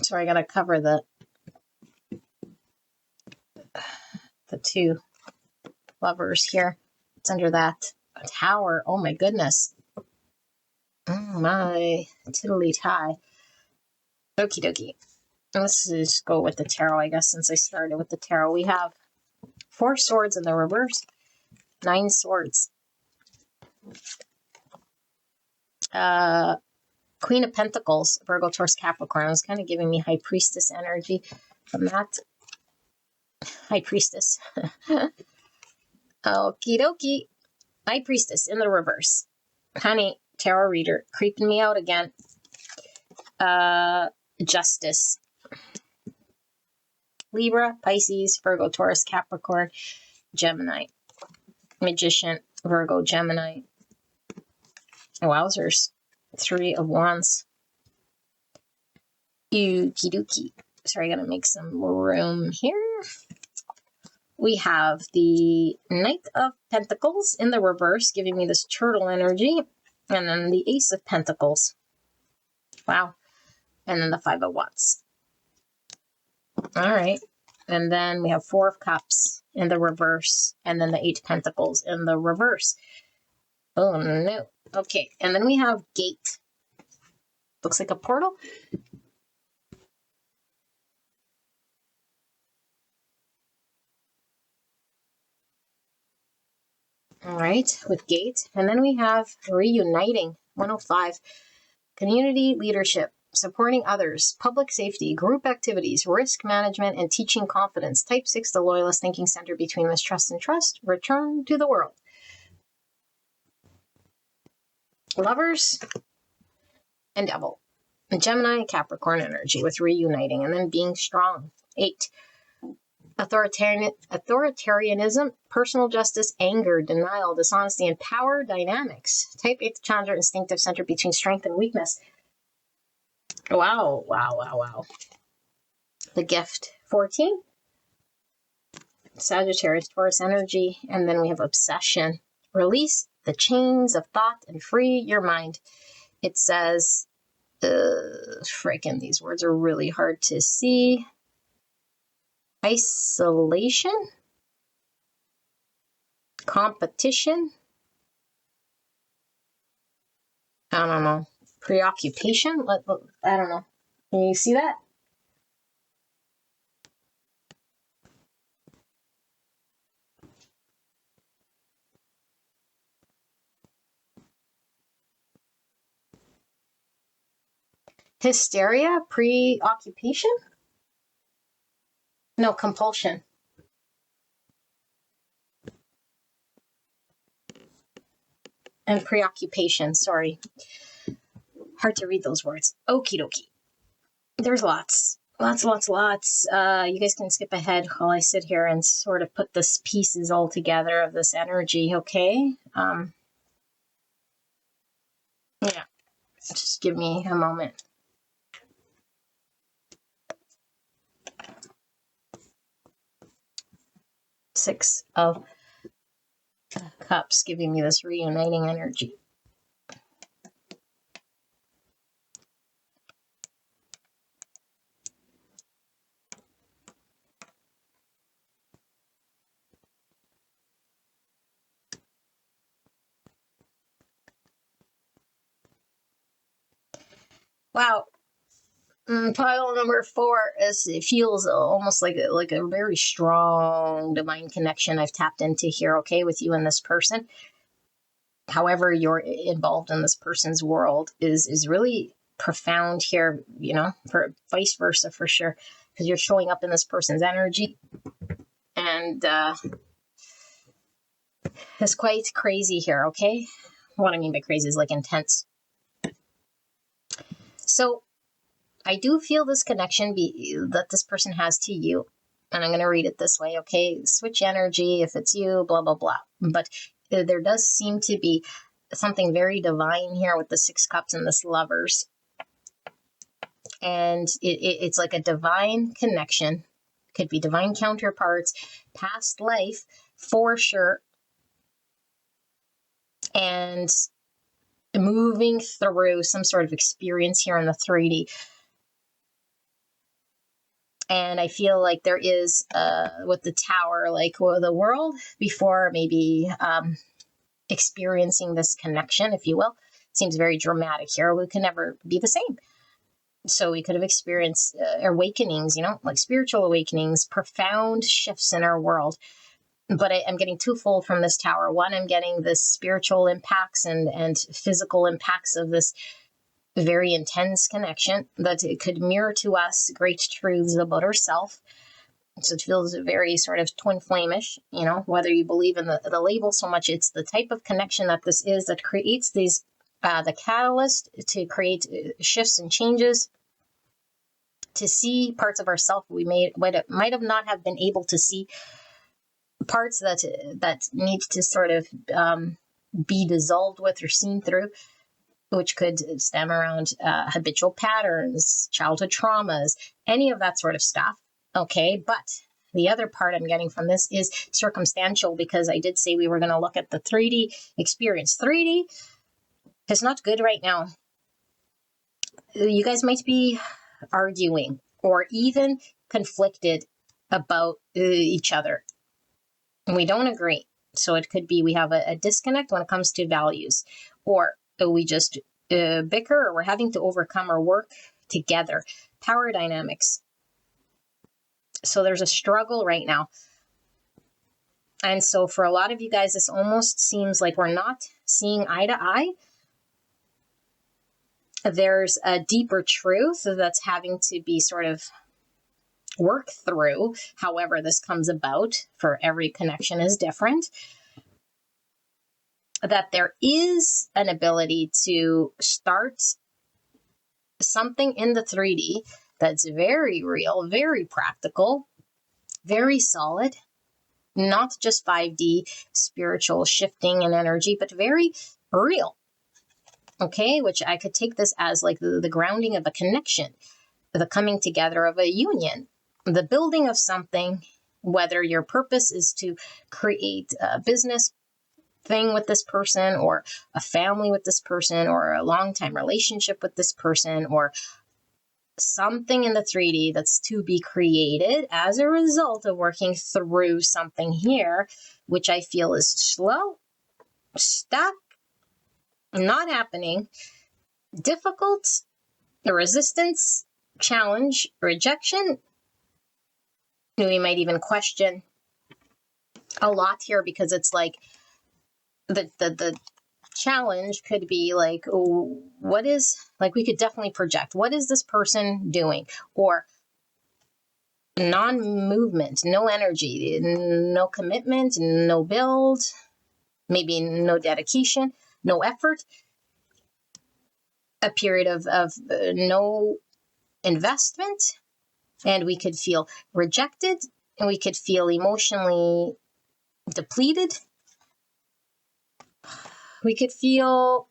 Speaker 2: Sorry, I got to cover the 2 Lovers here. It's under that Tower. Oh, my goodness. My tiddly tie. Okie dokie. Let's just go with the tarot, I guess, since I started with the tarot. We have 4 swords in the reverse, 9 swords. Queen of Pentacles, Virgo, Taurus, Capricorn. It was kind of giving me High Priestess energy from that. High Priestess. Okie dokie. High Priestess in the reverse. Honey, tarot reader, creeping me out again. Justice. Libra, Pisces, Virgo, Taurus, Capricorn, Gemini. Magician, Virgo, Gemini. Wowzers. 3 of Wands. Okie dokie. Sorry, I gotta make some room here. We have the Knight of Pentacles in the reverse, giving me this turtle energy. And then the Ace of Pentacles. Wow. And then the 5 of Wands. All right. And then we have 4 of Cups in the reverse, and then the 8 of Pentacles in the reverse. Oh, no. Okay. And then we have Gate. Looks like a portal. All right, with Gate. And then we have Reuniting, 105. Community leadership, supporting others, public safety, group activities, risk management, and teaching confidence. Type 6, the loyalist thinking center between mistrust and trust. Return to the world. Lovers and Devil. Gemini, Capricorn energy with reuniting and then being strong. 8. Authoritarianism, personal justice, anger, denial, dishonesty, and power dynamics. Type 8, the Challenger, instinctive center between strength and weakness. Wow, wow, wow, wow. The Gift, 14. Sagittarius, Taurus energy, and then we have obsession. Release the chains of thought and free your mind. It says, freaking, these words are really hard to see. Isolation, competition, I don't know, preoccupation, I don't know. Can you see that? Hysteria, preoccupation? No, compulsion. And preoccupation, sorry. Hard to read those words. Okie dokie. There's lots. Lots. You guys can skip ahead while I sit here and sort of put the pieces all together of this energy, okay? Yeah, just give me a moment. Six of Cups giving me this reuniting energy. Wow. Pile number 4 is, it feels almost like a very strong divine connection I've tapped into here, okay, with you and this person. However you're involved in this person's world is really profound here, you know, for vice versa for sure, because you're showing up in this person's energy, and it's quite crazy here, okay? What I mean by crazy is like intense. So I do feel this connection that this person has to you, and I'm going to read it this way, okay? Switch energy if it's you, blah, blah, blah. But there does seem to be something very divine here with the 6 Cups and this Lovers. And it's like a divine connection. Could be divine counterparts, past life, for sure. And moving through some sort of experience here in the 3D. And I feel like there is, with the Tower, like the world before maybe experiencing this connection, if you will, seems very dramatic here. We can never be the same. So we could have experienced awakenings, you know, like spiritual awakenings, profound shifts in our world. But I'm getting twofold from this Tower. One, I'm getting the spiritual impacts and physical impacts of this very intense connection that it could mirror to us great truths about ourselves. So it feels very sort of twin flamish, you know, whether you believe in the label so much, it's the type of connection that this is that creates these, the catalyst to create shifts and changes, to see parts of ourselves we might have not have been able to see, parts that need to sort of be dissolved with or seen through, which could stem around habitual patterns, childhood traumas, any of that sort of stuff. Okay, but the other part I'm getting from this is circumstantial, because I did say we were going to look at the 3D experience. 3D is not good right now. you guys might be arguing or even conflicted about each other. And we don't agree. So it could be we have a disconnect when it comes to values, or we just bicker, or we're having to overcome or work together. Power dynamics. So there's a struggle right now. And so for a lot of you guys, this almost seems like we're not seeing eye to eye. There's a deeper truth that's having to be sort of worked through. However this comes about, for every connection is different. That there is an ability to start something in the 3D that's very real, very practical, very solid, not just 5D spiritual shifting and energy, but very real. Okay, which I could take this as like the grounding of a connection, the coming together of a union, the building of something, whether your purpose is to create a business thing with this person, or a family with this person, or a long-time relationship with this person, or something in the 3D that's to be created as a result of working through something here, which I feel is slow, stuck, not happening, difficult, resistance, challenge, rejection. We might even question a lot here, because it's like the challenge could be like, oh, what is, like, we could definitely project, what is this person doing? Or non-movement, no energy, no commitment, no build, maybe no dedication, no effort, a period of no investment. And we could feel rejected, and we could feel emotionally depleted. We could feel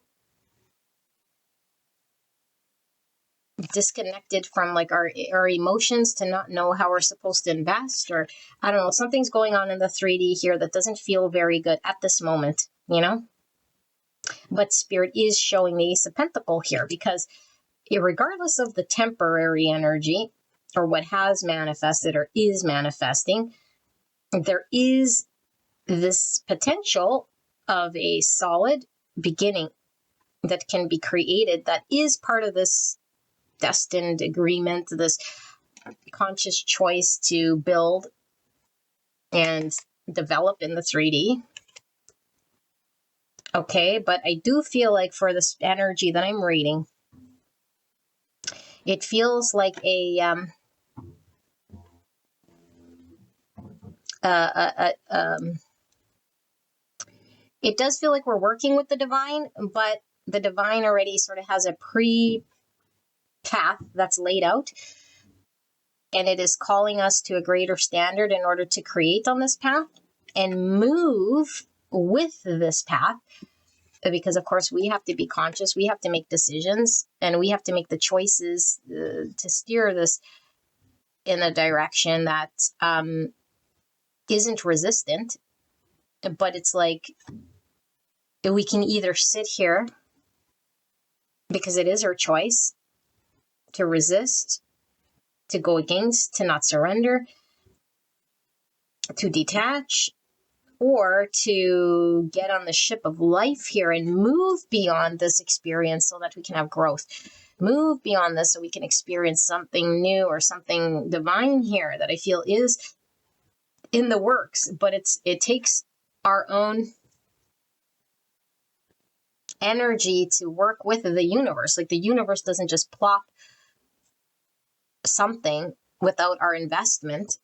Speaker 2: disconnected from like our emotions, to not know how we're supposed to invest, or I don't know, something's going on in the 3D here that doesn't feel very good at this moment, you know? But Spirit is showing the Ace of Pentacles here, because regardless of the temporary energy or what has manifested or is manifesting, there is this potential of a solid beginning that can be created, that is part of this destined agreement, this conscious choice to build and develop in the 3D. Okay, but I do feel like for this energy that I'm reading, it feels like a it does feel like we're working with the divine, but the divine already sort of has a path that's laid out, and it is calling us to a greater standard in order to create on this path and move with this path, because of course we have to be conscious, we have to make decisions, and we have to make the choices to steer this in a direction that isn't resistant. But it's like, we can either sit here, because it is our choice, to resist, to go against, to not surrender, to detach, or to get on the ship of life here and move beyond this experience so that we can have growth. Move beyond this so we can experience something new or something divine here that I feel is in the works, but it takes our own energy to work with the universe. Like, the universe doesn't just plop something without our investment,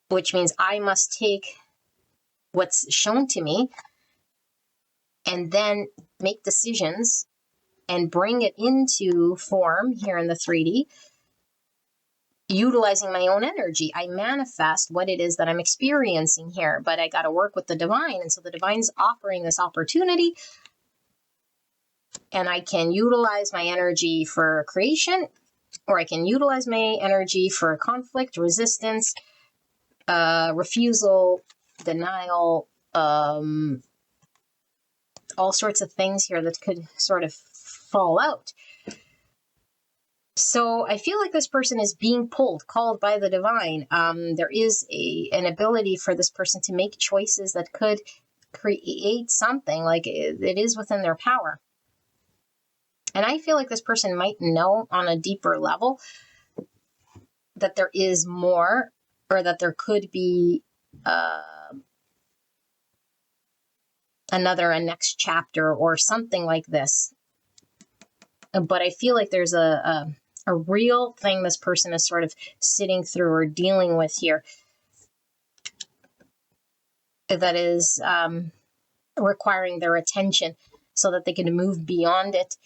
Speaker 2: which means I must take what's shown to me and then make decisions and bring it into form here in the 3D, utilizing my own energy. I manifest what it is that I'm experiencing here, but I got to work with the divine. And so the divine's offering this opportunity, and I can utilize my energy for creation, or I can utilize my energy for conflict, resistance, refusal, denial, all sorts of things here that could sort of fall out. So I feel like this person is being pulled, called by the divine. There is an ability for this person to make choices that could create something, like it is within their power. And I feel like this person might know on a deeper level that there is more, or that there could be a next chapter or something like this. But I feel like there's a real thing this person is sort of sitting through or dealing with here that is requiring their attention so that they can move beyond it.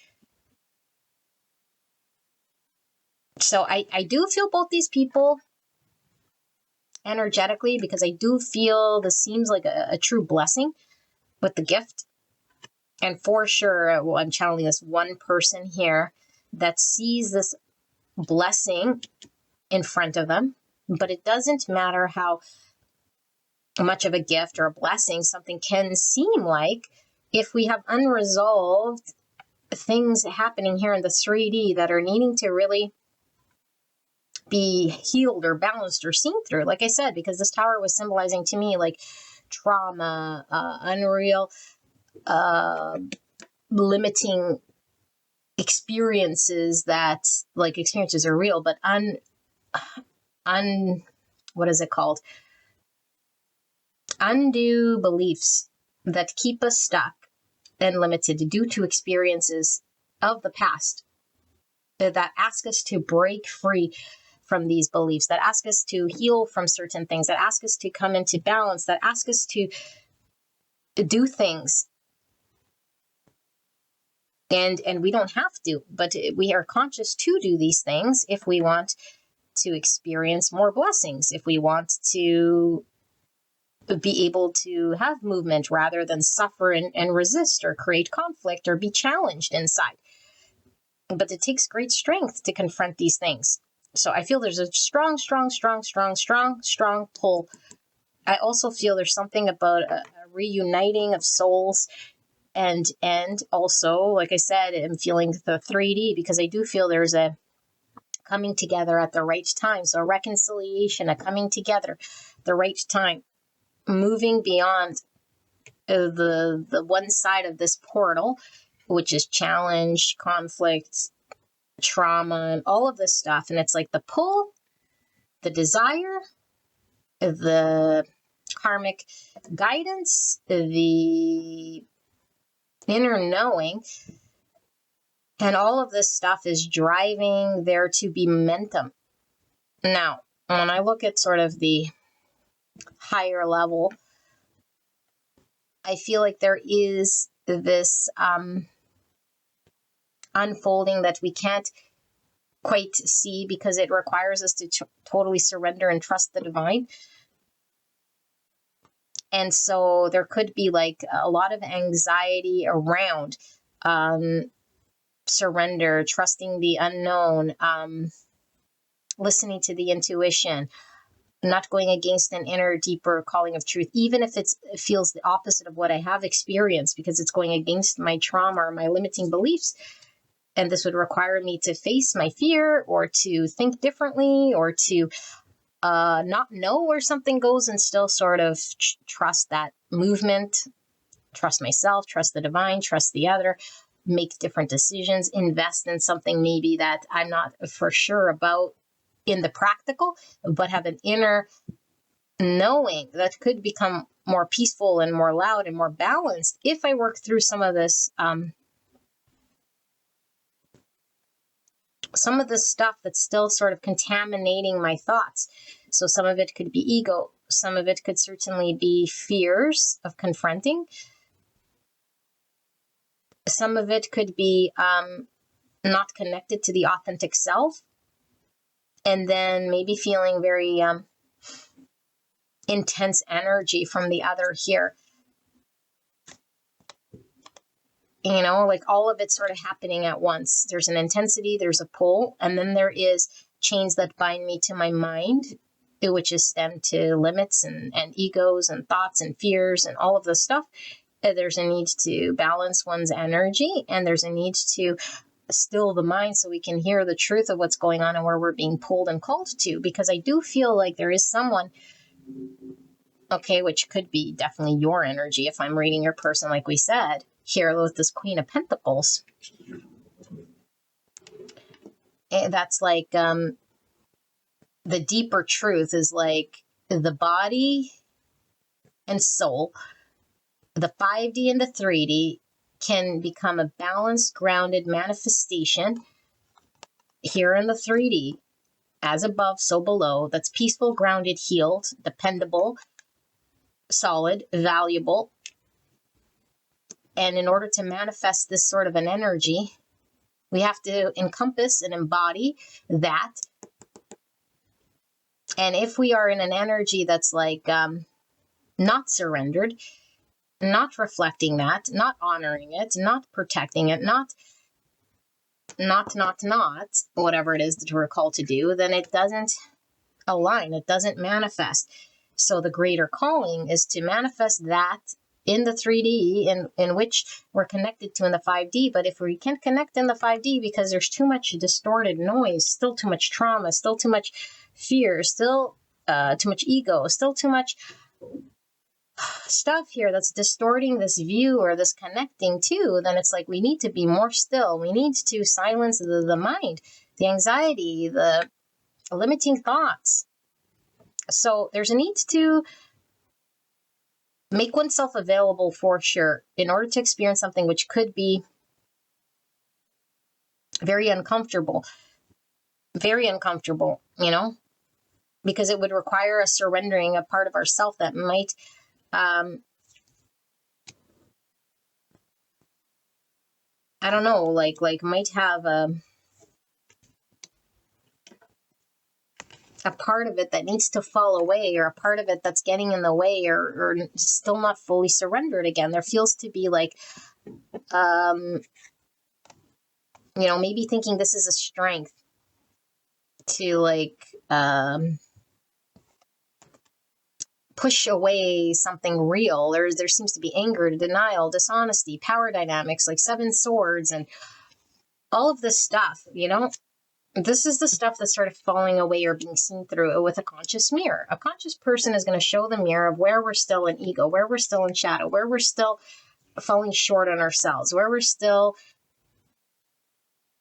Speaker 2: So I do feel both these people energetically, because I do feel this seems like a true blessing with the gift. And for sure, well, I'm channeling this one person here that sees this blessing in front of them. But it doesn't matter how much of a gift or a blessing something can seem like, if we have unresolved things happening here in the 3D that are needing to really be healed or balanced or seen through. Like I said, because this tower was symbolizing to me like trauma, unreal, limiting experiences that, like, experiences are real, but what is it called? Undue beliefs that keep us stuck and limited due to experiences of the past that ask us to break free from these beliefs, that ask us to heal from certain things, that ask us to come into balance, that ask us to do things. And we don't have to, but we are conscious to do these things if we want to experience more blessings, if we want to be able to have movement rather than suffer and resist or create conflict or be challenged inside. But it takes great strength to confront these things. So I feel there's a strong pull. I also feel there's something about a reuniting of souls. And also, like I said, I'm feeling the 3D, because I do feel there's a coming together at the right time. So a reconciliation, a coming together the right time, moving beyond the one side of this portal, which is challenge, conflict, trauma, and all of this stuff. And it's like the pull, the desire, the karmic guidance, the inner knowing, and all of this stuff is driving there to be momentum. Now, when I look at sort of the higher level, I feel like there is this unfolding that we can't quite see, because it requires us to totally surrender and trust the divine. And so there could be like a lot of anxiety around surrender, trusting the unknown, listening to the intuition, not going against an inner, deeper calling of truth, even if it feels the opposite of what I have experienced, because it's going against my trauma or my limiting beliefs. And this would require me to face my fear, or to think differently, or to not know where something goes and still sort of trust that movement, trust myself, trust the divine, trust the other, make different decisions, invest in something maybe that I'm not for sure about in the practical, but have an inner knowing that could become more peaceful and more loud and more balanced if I work through some of this stuff that's still sort of contaminating my thoughts. So some of it could be ego. Some of it could certainly be fears of confronting. Some of it could be not connected to the authentic self. And then maybe feeling very intense energy from the other here. You know, like all of it sort of happening at once. There's an intensity, there's a pull, and then there is chains that bind me to my mind, which is stemmed to limits and egos and thoughts and fears and all of this stuff. There's a need to balance one's energy, and there's a need to still the mind so we can hear the truth of what's going on and where we're being pulled and called to. Because I do feel like there is someone, okay, which could be definitely your energy if I'm reading your person, like we said, here with this Queen of Pentacles. That's like the deeper truth is like the body and soul, the 5D and the 3D can become a balanced, grounded manifestation here in the 3D, as above, so below, that's peaceful, grounded, healed, dependable, solid, valuable. And in order to manifest this sort of an energy, we have to encompass and embody that. And if we are in an energy that's like not surrendered, not reflecting that, not honoring it, not protecting it, not whatever it is that we're called to do, then it doesn't align, it doesn't manifest. So the greater calling is to manifest that in the 3D in which we're connected to in the 5D. But if we can't connect in the 5D because there's too much distorted noise, still too much trauma, still too much fear, still too much ego, still too much stuff here that's distorting this view or this connecting to, then it's like we need to be more still. We need to silence the mind, the anxiety, the limiting thoughts. So there's a need to make oneself available for sure in order to experience something which could be very uncomfortable, you know, because it would require a surrendering a part of ourself that might I don't know, like might have a part of it that needs to fall away, or a part of it that's getting in the way, or still not fully surrendered again. There feels to be like, you know, maybe thinking this is a strength to like push away something real. There seems to be anger, denial, dishonesty, power dynamics, like 7 swords and all of this stuff, you know. This is the stuff that's sort of falling away or being seen through with a conscious mirror. A conscious person is going to show the mirror of where we're still in ego, where we're still in shadow, where we're still falling short on ourselves, where we're still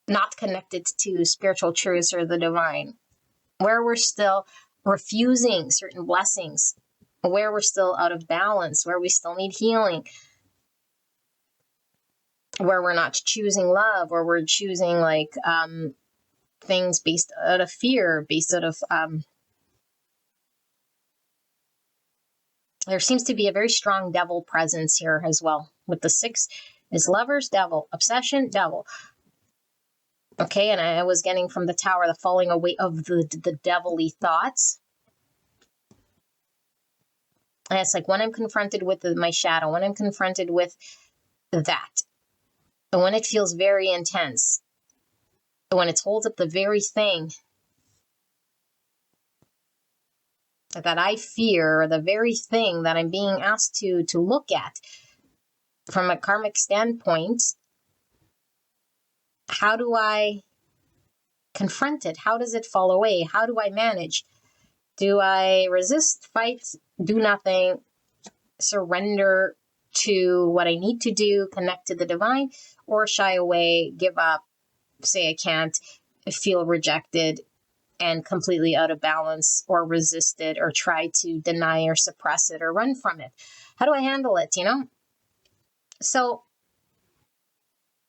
Speaker 2: not connected to spiritual truths or the divine, where we're still refusing certain blessings, where we're still out of balance, where we still need healing, where we're not choosing love, or we're choosing like things based out of fear, based out of there seems to be a very strong devil presence here as well. With the 6 is lovers, devil, obsession, devil. Okay, and I was getting from the Tower the falling away of the devilly thoughts. And it's like when I'm confronted with my shadow, when I'm confronted with that, and when it feels very intense, when it holds up the very thing that I fear, or the very thing that I'm being asked to look at from a karmic standpoint, how do I confront it? How does it fall away? How do I manage? Do I resist, fight, do nothing, surrender to what I need to do, connect to the divine, or shy away, give up, say I can't, feel rejected and completely out of balance, or resist it, or try to deny or suppress it or run from it? How do I handle it, you know? So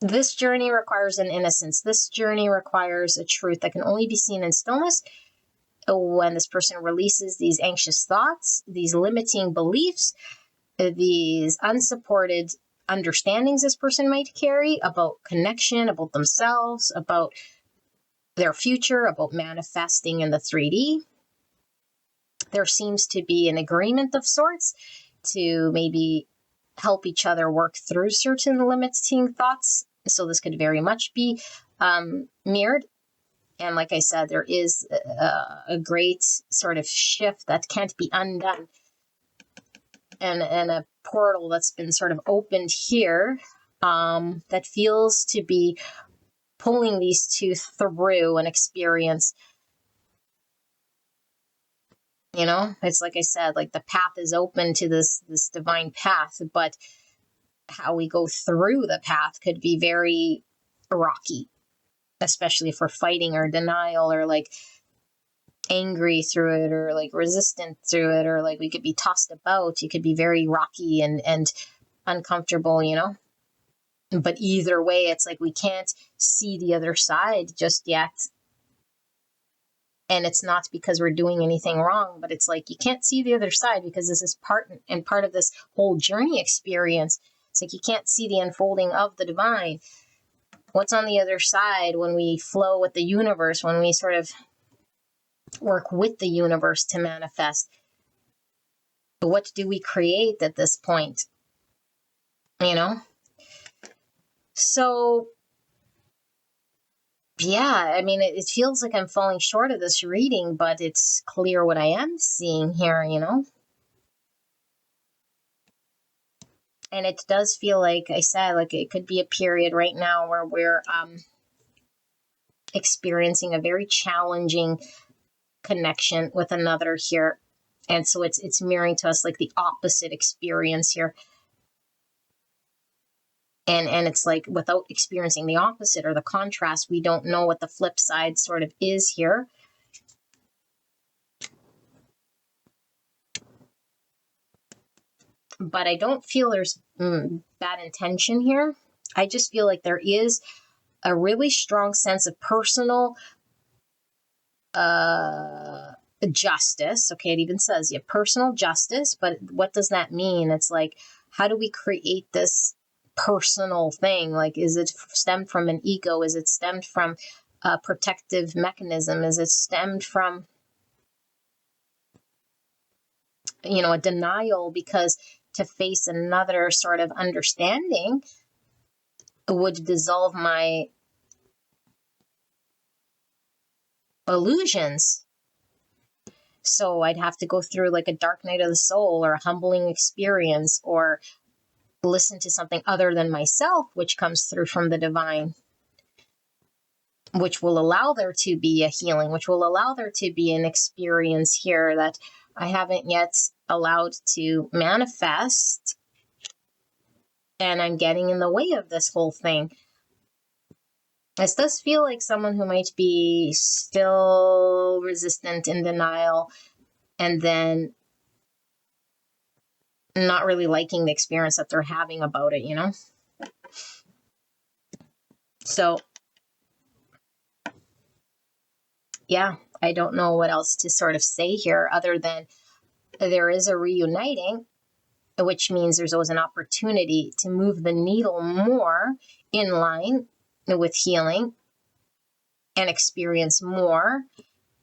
Speaker 2: this journey requires an innocence. This journey requires a truth that can only be seen in stillness. When this person releases these anxious thoughts, these limiting beliefs, these unsupported understandings this person might carry about connection, about themselves, about their future, about manifesting in the 3D, there seems to be an agreement of sorts to maybe help each other work through certain limiting thoughts. So this could very much be mirrored. And like I said, there is a great sort of shift that can't be undone. And a portal that's been sort of opened here that feels to be pulling these two through an experience. You know, it's like I said, like the path is open to this divine path, but how we go through the path could be very rocky, especially if we're fighting or denial or like angry through it or like resistant through it, or like we could be tossed about. You could be very rocky and uncomfortable, you know. But either way, it's like we can't see the other side just yet. And it's not because we're doing anything wrong, but it's like you can't see the other side because this is part of this whole journey experience. It's like you can't see the unfolding of the divine. What's on the other side when we flow with the universe, when we sort of work with the universe to manifest? What do we create at this point? You know? So, yeah, I mean, it feels like I'm falling short of this reading, but it's clear what I am seeing here, you know? And it does feel like I said, like it could be a period right now where we're experiencing a very challenging connection with another here. And so it's mirroring to us like the opposite experience here. And it's like without experiencing the opposite or the contrast, we don't know what the flip side sort of is here. But I don't feel there's bad intention here. I just feel like there is a really strong sense of personal justice. Okay, it even says, yeah, personal justice. But what does that mean? It's like, how do we create this personal thing? Like, is it stemmed from an ego? Is it stemmed from a protective mechanism? Is it stemmed from, you know, a denial? Because to face another sort of understanding would dissolve my illusions. So I'd have to go through like a dark night of the soul or a humbling experience, or listen to something other than myself, which comes through from the divine, which will allow there to be a healing, which will allow there to be an experience here that I haven't yet allowed to manifest. And I'm getting in the way of this whole thing. This does feel like someone who might be still resistant, in denial, and then not really liking the experience that they're having about it, you know? So, yeah, I don't know what else to sort of say here other than there is a reuniting, which means there's always an opportunity to move the needle more in line with healing and experience more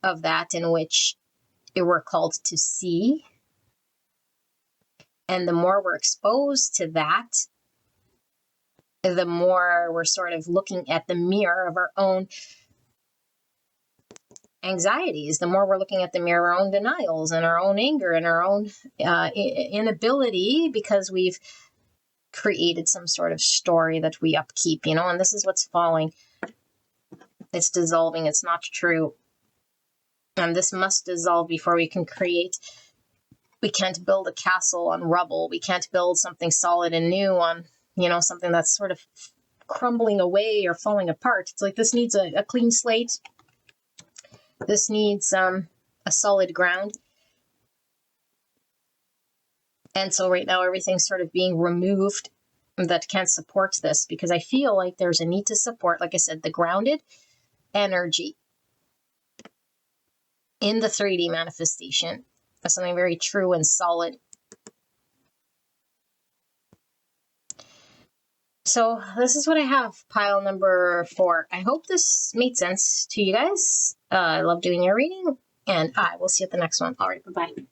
Speaker 2: of that in which we're called to see. And the more we're exposed to that, the more we're sort of looking at the mirror of our own anxieties, the more we're looking at the mirror of our own denials and our own anger and our own inability, because we've created some sort of story that we upkeep, you know, and this is what's falling. It's dissolving. It's not true. And this must dissolve before we can create. We can't build a castle on rubble. We can't build something solid and new on, you know, something that's sort of crumbling away or falling apart. It's like this needs a clean slate. This needs a solid ground. And so right now everything's sort of being removed that can't support this, because I feel like there's a need to support, like I said, the grounded energy in the 3D manifestation of something very true and solid. So this is what I have, pile number 4. I hope this made sense to you guys. I love doing your reading, and I will see you at the next one. All right, bye-bye.